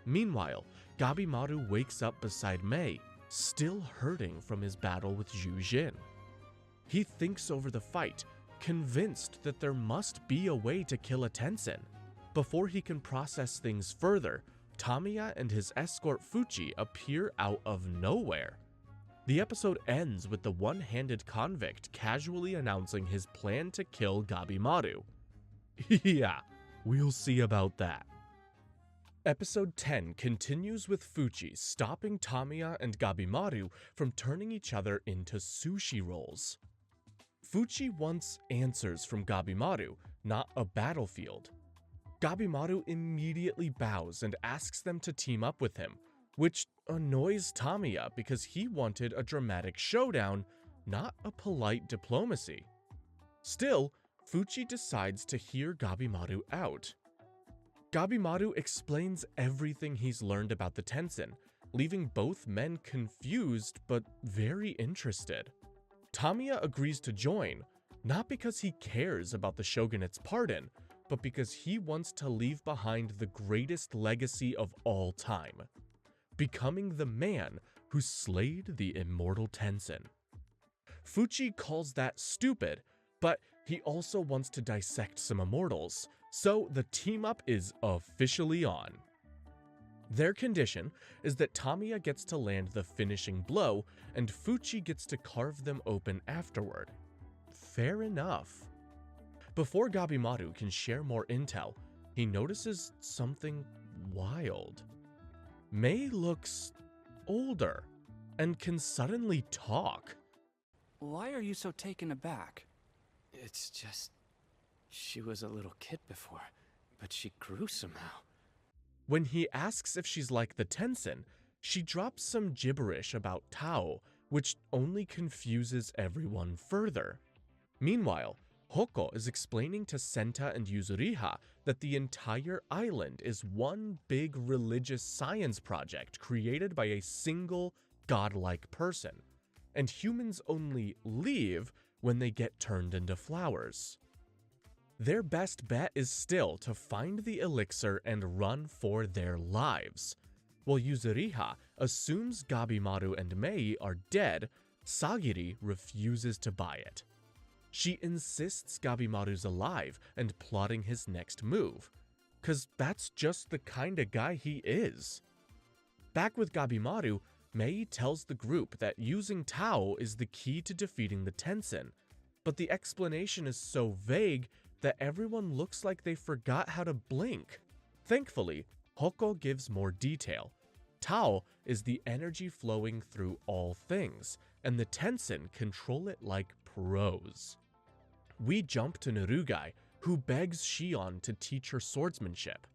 Meanwhile, Gabimaru wakes up beside Mei, still hurting from his battle with Zhu Jin. He thinks over the fight, convinced that there must be a way to kill a Tensen. Before he can process things further, Tamiya and his escort Fuchi appear out of nowhere. The episode ends with the one-handed convict casually announcing his plan to kill Gabimaru. Yeah, we'll see about that. Episode 10 continues with Fuchi stopping Tamiya and Gabimaru from turning each other into sushi rolls. Fuchi wants answers from Gabimaru, not a battlefield. Gabimaru immediately bows and asks them to team up with him, which annoys Tamiya because he wanted a dramatic showdown, not a polite diplomacy. Still, Fuchi decides to hear Gabimaru out. Gabimaru explains everything he's learned about the Tensen, leaving both men confused but very interested. Tamiya agrees to join, not because he cares about the shogunate's pardon, but because he wants to leave behind the greatest legacy of all time: becoming the man who slayed the immortal Tensen. Fuchi calls that stupid, but he also wants to dissect some immortals, so the team-up is officially on. Their condition is that Tamiya gets to land the finishing blow, and Fuchi gets to carve them open afterward. Fair enough. Before Gabimaru can share more intel, he notices something wild. Mei looks older and can suddenly talk. Why are you so taken aback? It's just... she was a little kid before, but she grew somehow. When he asks if she's like the Tensen, she drops some gibberish about Tao, which only confuses everyone further. Meanwhile, Hoko is explaining to Senta and Yuzuriha that the entire island is one big religious science project created by a single godlike person, and humans only leave when they get turned into flowers. Their best bet is still to find the elixir and run for their lives. While Yuzuriha assumes Gabimaru and Mei are dead, Sagiri refuses to buy it. She insists Gabimaru's alive and plotting his next move, 'cause that's just the kinda guy he is. Back with Gabimaru, Mei tells the group that using Tao is the key to defeating the Tensen, but the explanation is so vague that everyone looks like they forgot how to blink. Thankfully, Hoko gives more detail. Tao is the energy flowing through all things, and the Tensen control it like pros. We jump to Narugai, who begs Shion to teach her swordsmanship.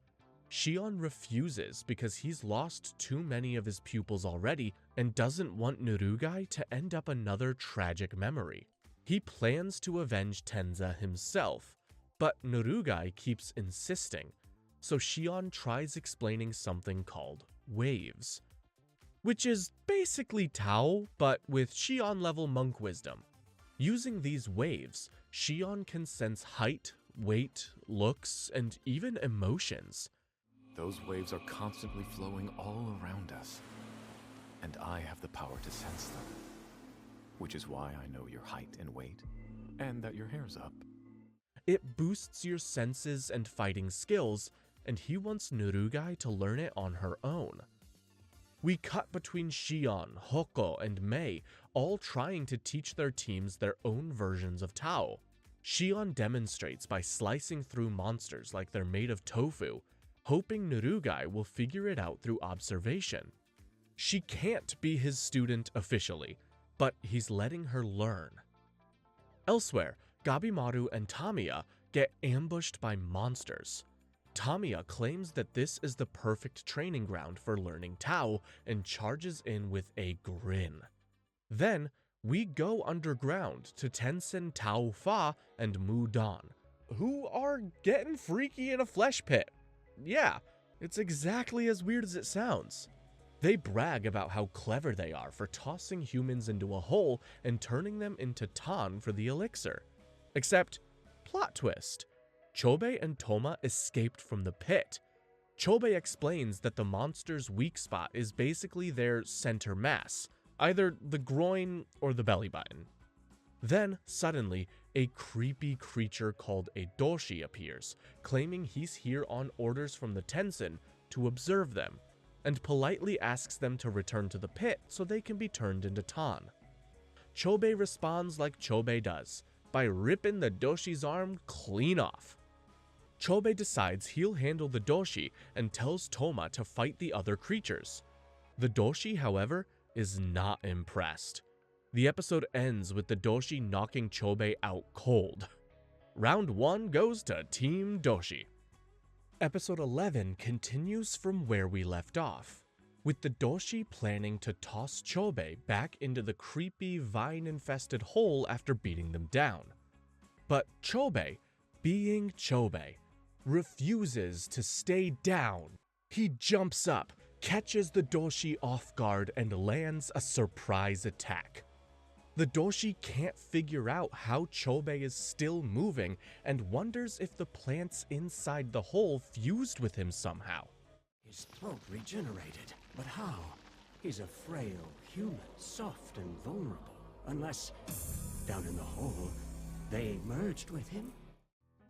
Shion refuses because he's lost too many of his pupils already and doesn't want Narugai to end up another tragic memory. He plans to avenge Tenza himself, but Narugai keeps insisting, so Shion tries explaining something called waves, which is basically Tao, but with Shion-level monk wisdom. Using these waves, Shion can sense height, weight, looks, and even emotions. Those waves are constantly flowing all around us, and I have the power to sense them, which is why I know your height and weight, and that your hair's up. It boosts your senses and fighting skills, and he wants Narugai to learn it on her own. We cut between Shion, Hoko, and Mei, all trying to teach their teams their own versions of Tao. Shion demonstrates by slicing through monsters like they're made of tofu, hoping Narugai will figure it out through observation. She can't be his student officially, but he's letting her learn. Elsewhere, Gabimaru and Tamiya get ambushed by monsters. Tamiya claims that this is the perfect training ground for learning Tao and charges in with a grin. Then, we go underground to Tensen Tao Fa and Mudon, who are getting freaky in a flesh pit. Yeah, it's exactly as weird as it sounds. They brag about how clever they are for tossing humans into a hole and turning them into Tan for the elixir. Except, plot twist, Chobei and Toma escaped from the pit. Chobei explains that the monster's weak spot is basically their center mass, either the groin or the belly button. Then, suddenly, a creepy creature called a Doshi appears, claiming he's here on orders from the Tensen to observe them, and politely asks them to return to the pit so they can be turned into Tan. Chobei responds like Chobei does, by ripping the Doshi's arm clean off. Chobei decides he'll handle the Doshi and tells Toma to fight the other creatures. The Doshi, however, is not impressed. The episode ends with the Doshi knocking Chobei out cold. Round 1 goes to Team Doshi. Episode 11 continues from where we left off, with the Doshi planning to toss Chobei back into the creepy vine-infested hole after beating them down. But Chobei, being Chobei, refuses to stay down. He jumps up, catches the Doshi off guard, and lands a surprise attack. The Doshi can't figure out how Chobei is still moving and wonders if the plants inside the hole fused with him somehow. His throat regenerated, but how? He's a frail human, soft and vulnerable. Unless, down in the hole, they merged with him?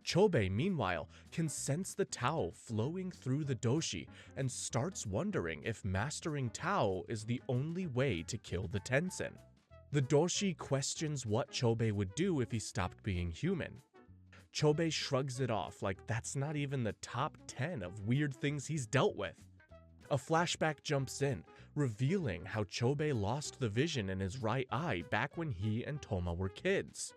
Chobei, meanwhile, can sense the Tao flowing through the Doshi and starts wondering if mastering Tao is the only way to kill the Tensen. The Doshi questions what Chobei would do if he stopped being human. Chobei shrugs it off like that's not even the top 10 of weird things he's dealt with. A flashback jumps in, revealing how Chobei lost the vision in his right eye back when he and Toma were kids.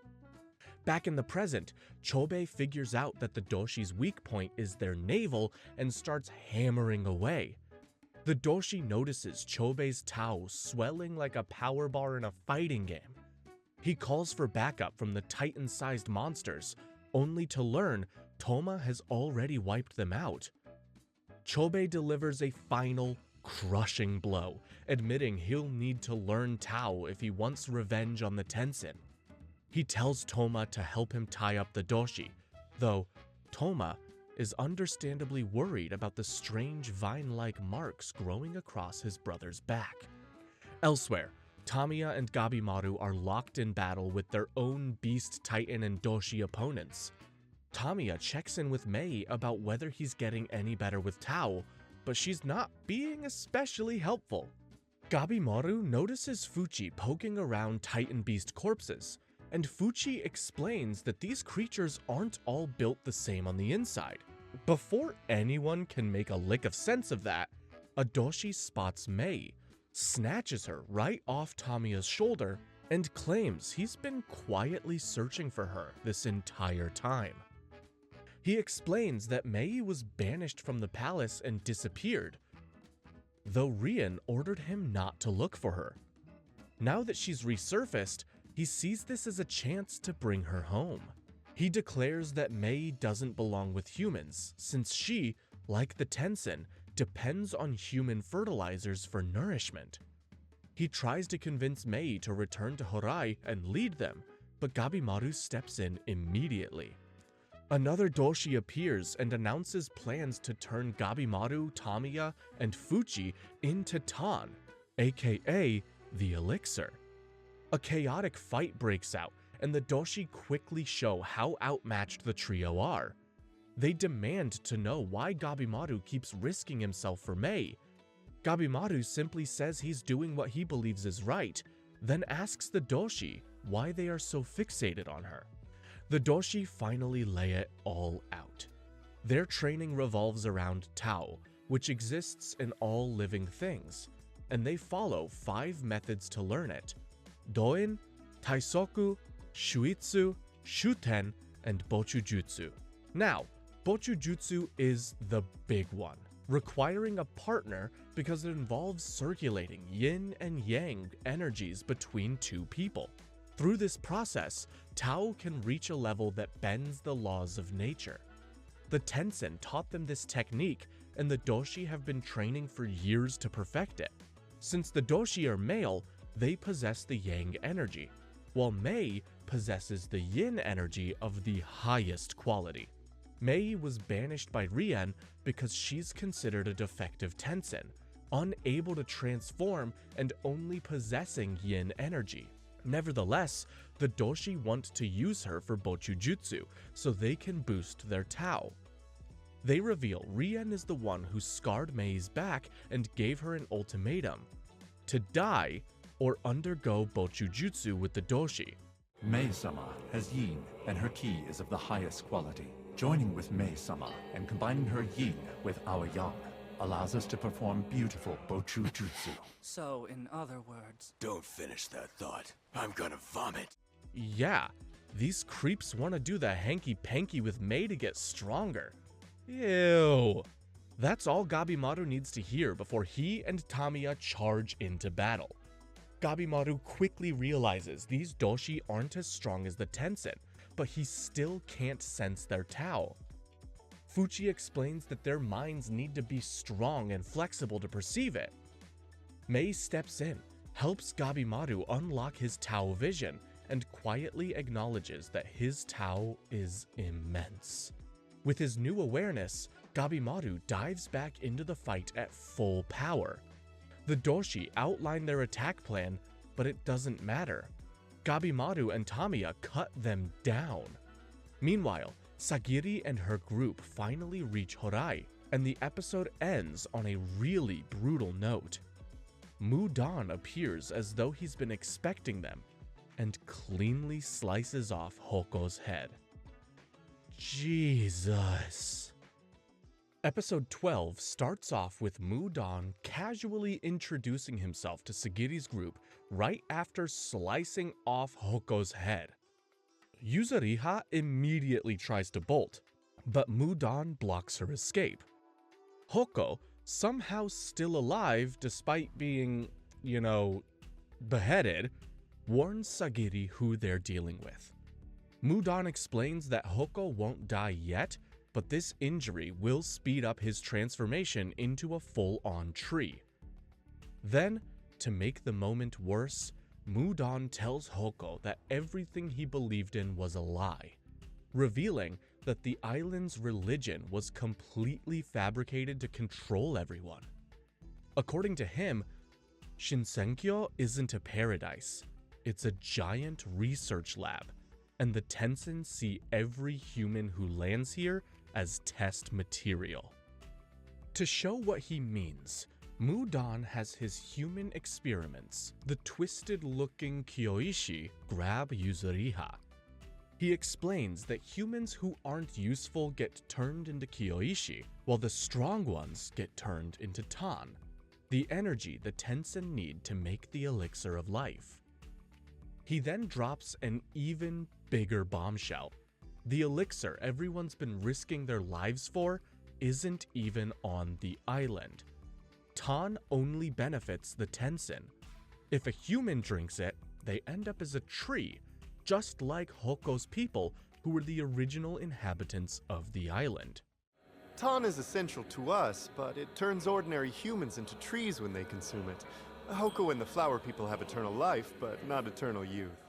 Back in the present, Chobei figures out that the Doshi's weak point is their navel and starts hammering away. The Doshi notices Chobei's Tao swelling like a power bar in a fighting game. He calls for backup from the Titan-sized monsters, only to learn Toma has already wiped them out. Chobei delivers a final, crushing blow, admitting he'll need to learn Tao if he wants revenge on the Tensen. He tells Toma to help him tie up the Doshi, though Toma is understandably worried about the strange vine-like marks growing across his brother's back. Elsewhere, Tamiya and Gabimaru are locked in battle with their own Beast, Titan, and Doshi opponents. Tamiya checks in with Mei about whether he's getting any better with Tao, but she's not being especially helpful. Gabimaru notices Fuchi poking around Titan Beast corpses, and Fuchi explains that these creatures aren't all built the same on the inside. Before anyone can make a lick of sense of that, a Doshi spots Mei, snatches her right off Tamiya's shoulder, and claims he's been quietly searching for her this entire time. He explains that Mei was banished from the palace and disappeared, though Rian ordered him not to look for her. Now that she's resurfaced, he sees this as a chance to bring her home. He declares that Mei doesn't belong with humans, since she, like the Tensen, depends on human fertilizers for nourishment. He tries to convince Mei to return to Horai and lead them, but Gabimaru steps in immediately. Another Doshi appears and announces plans to turn Gabimaru, Tamiya, and Fuchi into Tan, aka the Elixir. A chaotic fight breaks out, and the Doshi quickly show how outmatched the trio are. They demand to know why Gabimaru keeps risking himself for Mei. Gabimaru simply says he's doing what he believes is right, then asks the Doshi why they are so fixated on her. The Doshi finally lay it all out. Their training revolves around Tao, which exists in all living things, and they follow 5 methods to learn it: Doin, Taisoku, Shuitsu, Shuten, and Bochujutsu. Now, Bochujutsu is the big one, requiring a partner because it involves circulating yin and yang energies between 2 people. Through this process, Tao can reach a level that bends the laws of nature. The Tensen taught them this technique, and the Doshi have been training for years to perfect it. Since the Doshi are male, they possess the yang energy, while Mei possesses the yin energy of the highest quality. Mei was banished by Rian because she's considered a defective Tensen, unable to transform and only possessing yin energy. Nevertheless, the Doshi want to use her for Bochujutsu so they can boost their Tao. They reveal Rian is the one who scarred Mei's back and gave her an ultimatum: to die or undergo Bochujutsu with the Doshi. Mei-sama has yin, and her ki is of the highest quality. Joining with Mei-sama and combining her yin with our yang allows us to perform beautiful Bochujutsu. So, in other words... Don't finish that thought. I'm gonna vomit. Yeah, these creeps want to do the hanky-panky with Mei to get stronger. Ew. That's all Gabimaru needs to hear before he and Tamiya charge into battle. Gabimaru quickly realizes these Doshi aren't as strong as the Tensen, but he still can't sense their Tao. Fuchi explains that their minds need to be strong and flexible to perceive it. Mei steps in, helps Gabimaru unlock his Tao vision, and quietly acknowledges that his Tao is immense. With his new awareness, Gabimaru dives back into the fight at full power. The Doshi outline their attack plan, but it doesn't matter. Gabimaru and Tamiya cut them down. Meanwhile, Sagiri and her group finally reach Horai, and the episode ends on a really brutal note. Mudon appears as though he's been expecting them, and cleanly slices off Hoko's head. Jesus. Episode 12 starts off with Mudon casually introducing himself to Sagiri's group right after slicing off Hoko's head. Yuzuriha immediately tries to bolt, but Mudon blocks her escape. Hoko, somehow still alive despite being, beheaded, warns Sagiri who they're dealing with. Mudon explains that Hoko won't die yet, but this injury will speed up his transformation into a full-on tree. Then, to make the moment worse, Mudon tells Hoko that everything he believed in was a lie, revealing that the island's religion was completely fabricated to control everyone. According to him, Shinsenkyo isn't a paradise, it's a giant research lab, and the Tensen see every human who lands here as test material. To show what he means, Mudon has his human experiments, the twisted-looking Kyoishi, grab Yuzuriha. He explains that humans who aren't useful get turned into Kyoishi, while the strong ones get turned into Tan, the energy the Tensen need to make the elixir of life. He then drops an even bigger bombshell. The elixir everyone's been risking their lives for isn't even on the island. Tan only benefits the Tensen. If a human drinks it, they end up as a tree, just like Hoko's people, who were the original inhabitants of the island. Tan is essential to us, but it turns ordinary humans into trees when they consume it. Hoko and the flower people have eternal life, but not eternal youth.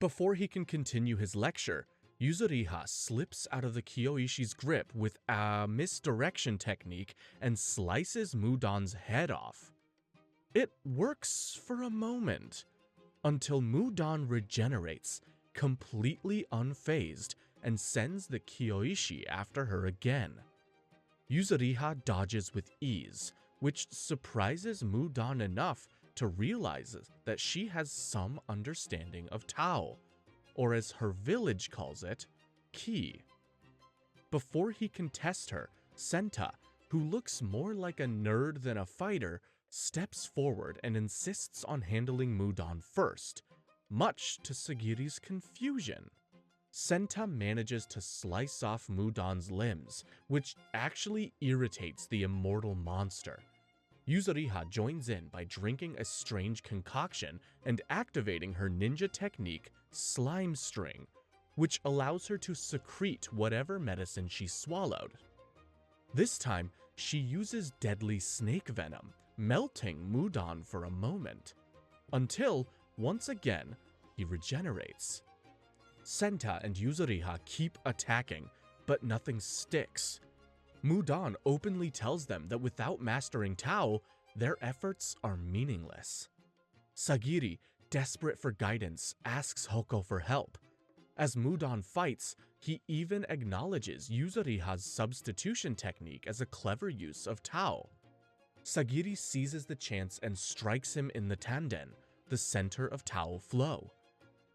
Before he can continue his lecture, Yuzuriha slips out of the Kyoishi's grip with a misdirection technique and slices Mudon's head off. It works for a moment, until Mudon regenerates, completely unfazed, and sends the Kyoishi after her again. Yuzuriha dodges with ease, which surprises Mudon enough to realize that she has some understanding of Tao, or as her village calls it, Ki. Before he can test her, Senta, who looks more like a nerd than a fighter, steps forward and insists on handling Mudon first, much to Sagiri's confusion. Senta manages to slice off Mudon's limbs, which actually irritates the immortal monster. Yuzuriha joins in by drinking a strange concoction and activating her ninja technique, Slime String, which allows her to secrete whatever medicine she swallowed. This time, she uses deadly snake venom, melting Mudon for a moment, until, once again, he regenerates. Senta and Yuzuriha keep attacking, but nothing sticks. Mudon openly tells them that without mastering Tao, their efforts are meaningless. Sagiri, desperate for guidance, asks Hoko for help. As Mudon fights, he even acknowledges Yuzuriha's substitution technique as a clever use of Tao. Sagiri seizes the chance and strikes him in the tanden, the center of Tao flow.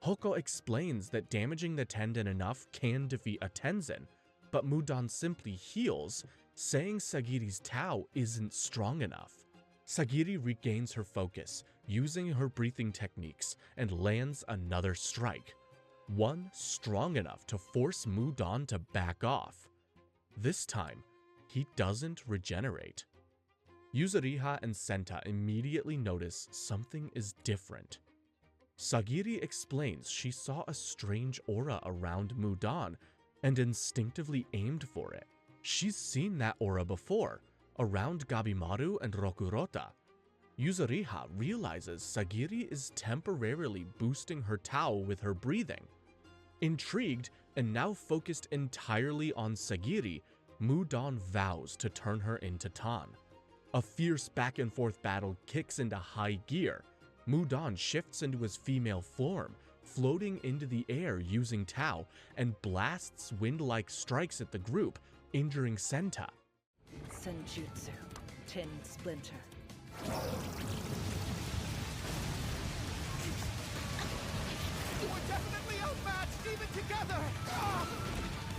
Hoko explains that damaging the tanden enough can defeat a Tensen, but Mudon simply heals, saying Sagiri's Tao isn't strong enough. Sagiri regains her focus, using her breathing techniques, and lands another strike, one strong enough to force Mudon to back off. This time, he doesn't regenerate. Yuzuriha and Senta immediately notice something is different. Sagiri explains she saw a strange aura around Mudon and instinctively aimed for it. She's seen that aura before, around Gabimaru and Rokurota. Yuzuriha realizes Sagiri is temporarily boosting her Tao with her breathing. Intrigued and now focused entirely on Sagiri, Mudon vows to turn her into Tan. A fierce back-and-forth battle kicks into high gear. Mudon shifts into his female form, floating into the air using Tao, and blasts wind-like strikes at the group, injuring Senta. Senjutsu, Tin Splinter. You are definitely outmatched, even together!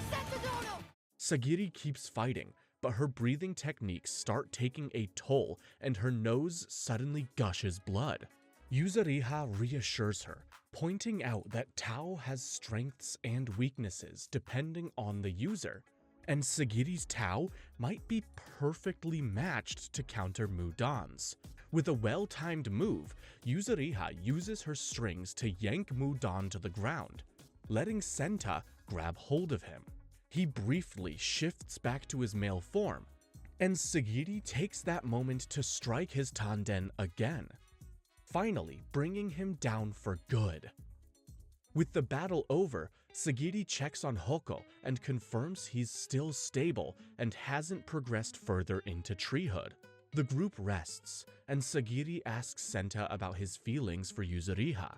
Senta-dono! Sagiri keeps fighting, but her breathing techniques start taking a toll and her nose suddenly gushes blood. Yuzuriha reassures her, pointing out that Tao has strengths and weaknesses depending on the user, and Sagiri's Tao might be perfectly matched to counter Mudon's. With a well-timed move, Yuzuriha uses her strings to yank Mudon to the ground, letting Senta grab hold of him. He briefly shifts back to his male form, and Sagiri takes that moment to strike his tanden again, finally bringing him down for good. With the battle over, Sagiri checks on Hoko and confirms he's still stable and hasn't progressed further into treehood. The group rests, and Sagiri asks Senta about his feelings for Yuzuriha.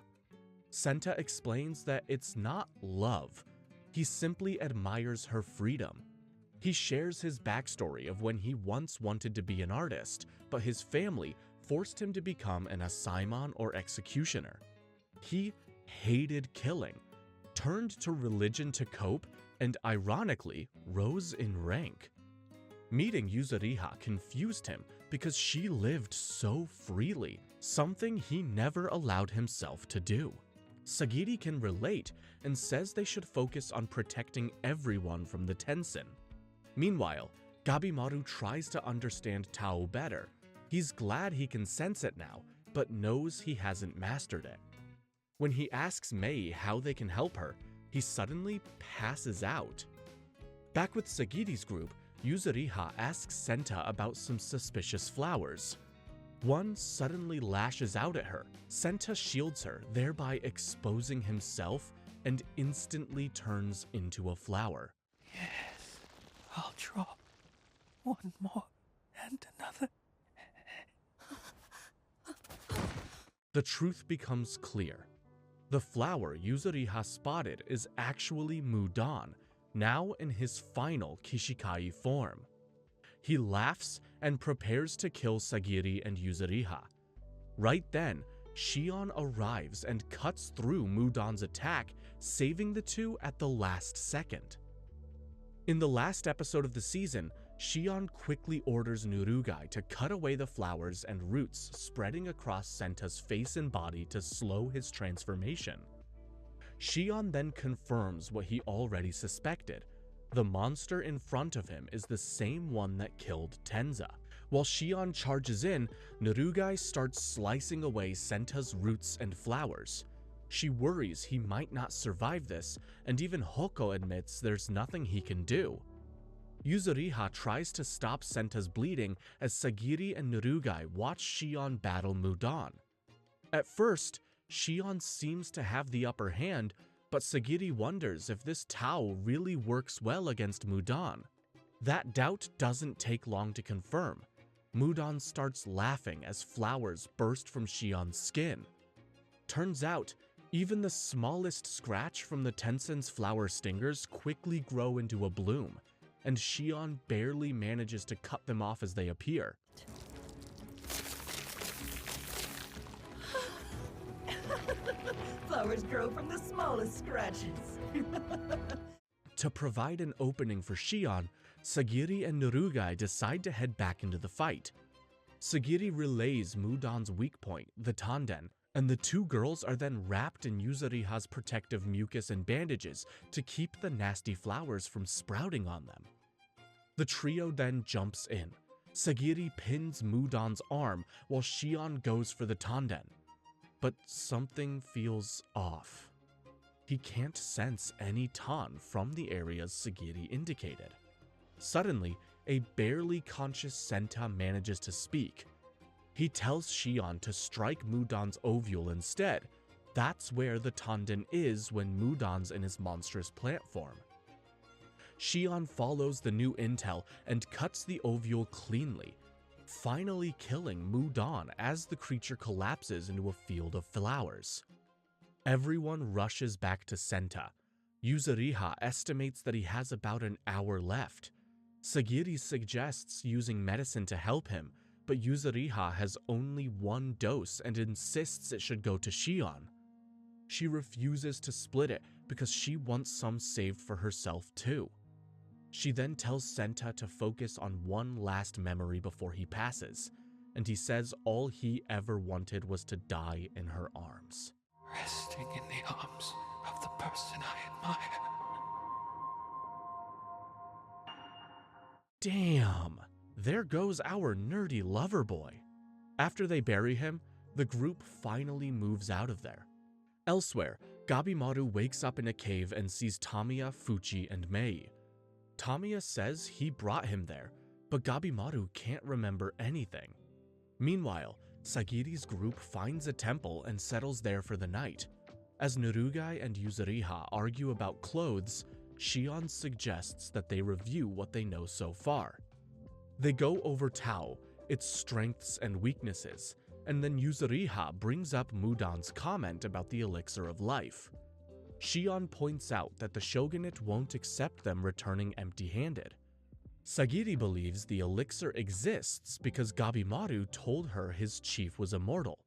Senta explains that it's not love. He simply admires her freedom. He shares his backstory of when he once wanted to be an artist, but his family forced him to become an asaimon or executioner. He hated killing, turned to religion to cope, and ironically, rose in rank. Meeting Yuzuriha confused him because she lived so freely, something he never allowed himself to do. Sagiri can relate and says they should focus on protecting everyone from the Tensen. Meanwhile, Gabimaru tries to understand Tao better. He's glad he can sense it now, but knows he hasn't mastered it. When he asks Mei how they can help her, he suddenly passes out. Back with Sagiri's group, Yuzuriha asks Senta about some suspicious flowers. One suddenly lashes out at her. Senta shields her, thereby exposing himself, and instantly turns into a flower. Yes, I'll draw one more and another. The truth becomes clear. The flower Yuzuriha spotted is actually Mudon, now in his final Kishikai form. He laughs and prepares to kill Sagiri and Yuzuriha. Right then, Shion arrives and cuts through Mudon's attack, saving the two at the last second. In the last episode of the season, Shion quickly orders Nurugai to cut away the flowers and roots spreading across Senta's face and body to slow his transformation. Shion then confirms what he already suspected. The monster in front of him is the same one that killed Tenza. While Shion charges in, Nurugai starts slicing away Senta's roots and flowers. She worries he might not survive this, and even Hoko admits there's nothing he can do. Yuzuriha tries to stop Senta's bleeding as Sagiri and Nurugai watch Shion battle Mudon. At first, Shion seems to have the upper hand, but Sagiri wonders if this Tao really works well against Mudon. That doubt doesn't take long to confirm. Mudon starts laughing as flowers burst from Shion's skin. Turns out, even the smallest scratch from the Tensen's flower stingers quickly grow into a bloom, and Shion barely manages to cut them off as they appear. Flowers grow from the smallest scratches. To provide an opening for Shion, Sagiri and Nurugai decide to head back into the fight. Sagiri relays Mudon's weak point, the tanden, and the two girls are then wrapped in Yuzuriha's protective mucus and bandages to keep the nasty flowers from sprouting on them. The trio then jumps in. Sagiri pins Mudon's arm while Shion goes for the tanden. But something feels off. He can't sense any Tan from the areas Sagiri indicated. Suddenly, a barely conscious Senta manages to speak. He tells Shion to strike Mudon's ovule instead. That's where the tanden is when Mudon's in his monstrous plant form. Shion follows the new intel and cuts the ovule cleanly. finally killing Mudon as the creature collapses into a field of flowers. Everyone rushes back to Senta. Yuzuriha estimates that he has about an hour left. Sagiri suggests using medicine to help him, but Yuzuriha has only one dose and insists it should go to Shion. She refuses to split it because she wants some saved for herself too. She then tells Senta to focus on one last memory before he passes, and he says all he ever wanted was to die in her arms. Resting in the arms of the person I admire. Damn, there goes our nerdy lover boy. After they bury him, the group finally moves out of there. Elsewhere, Gabimaru wakes up in a cave and sees Tamiya, Fuchi, and Mei. Tamiya says he brought him there, but Gabimaru can't remember anything. Meanwhile, Sagiri's group finds a temple and settles there for the night. As Nurugai and Yuzuriha argue about clothes, Shion suggests that they review what they know so far. They go over Tao, its strengths and weaknesses, and then Yuzuriha brings up Mudon's comment about the elixir of life. Shion points out that the shogunate won't accept them returning empty-handed. Sagiri believes the elixir exists because Gabimaru told her his chief was immortal.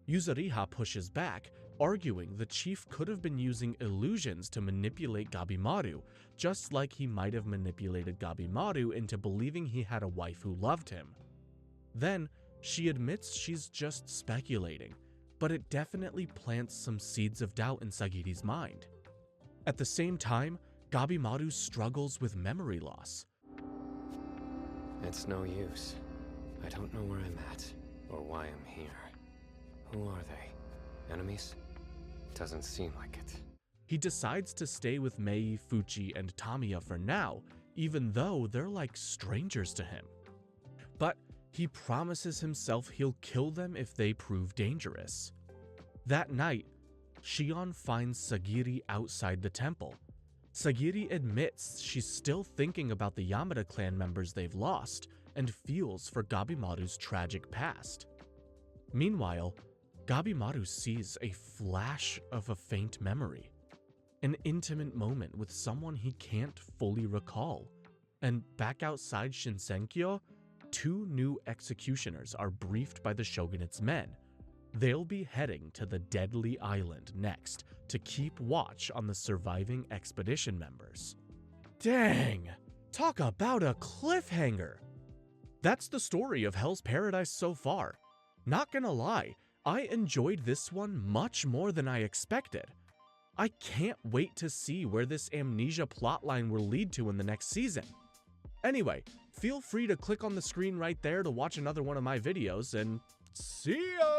Yuzuriha pushes back, arguing the chief could have been using illusions to manipulate Gabimaru, just like he might have manipulated Gabimaru into believing he had a wife who loved him. Then, she admits she's just speculating, but it definitely plants some seeds of doubt in Sagiri's mind. At the same time, Gabimaru struggles with memory loss. It's no use. I don't know where I'm at, or why I'm here. Who are they? Enemies? Doesn't seem like it. He decides to stay with Mei, Fuchi, and Tamiya for now, even though they're like strangers to him. But he promises himself he'll kill them if they prove dangerous. That night, Shion finds Sagiri outside the temple. Sagiri admits she's still thinking about the Yamada clan members they've lost and feels for Gabimaru's tragic past. Meanwhile, Gabimaru sees a flash of a faint memory, an intimate moment with someone he can't fully recall. And back outside Shinsenkyo, 2 new executioners are briefed by the shogunate's men. They'll be heading to the Deadly Island next to keep watch on the surviving expedition members. Dang! Talk about a cliffhanger! That's the story of Hell's Paradise so far. Not gonna lie, I enjoyed this one much more than I expected. I can't wait to see where this amnesia plotline will lead to in the next season. Anyway, feel free to click on the screen right there to watch another one of my videos, and see ya!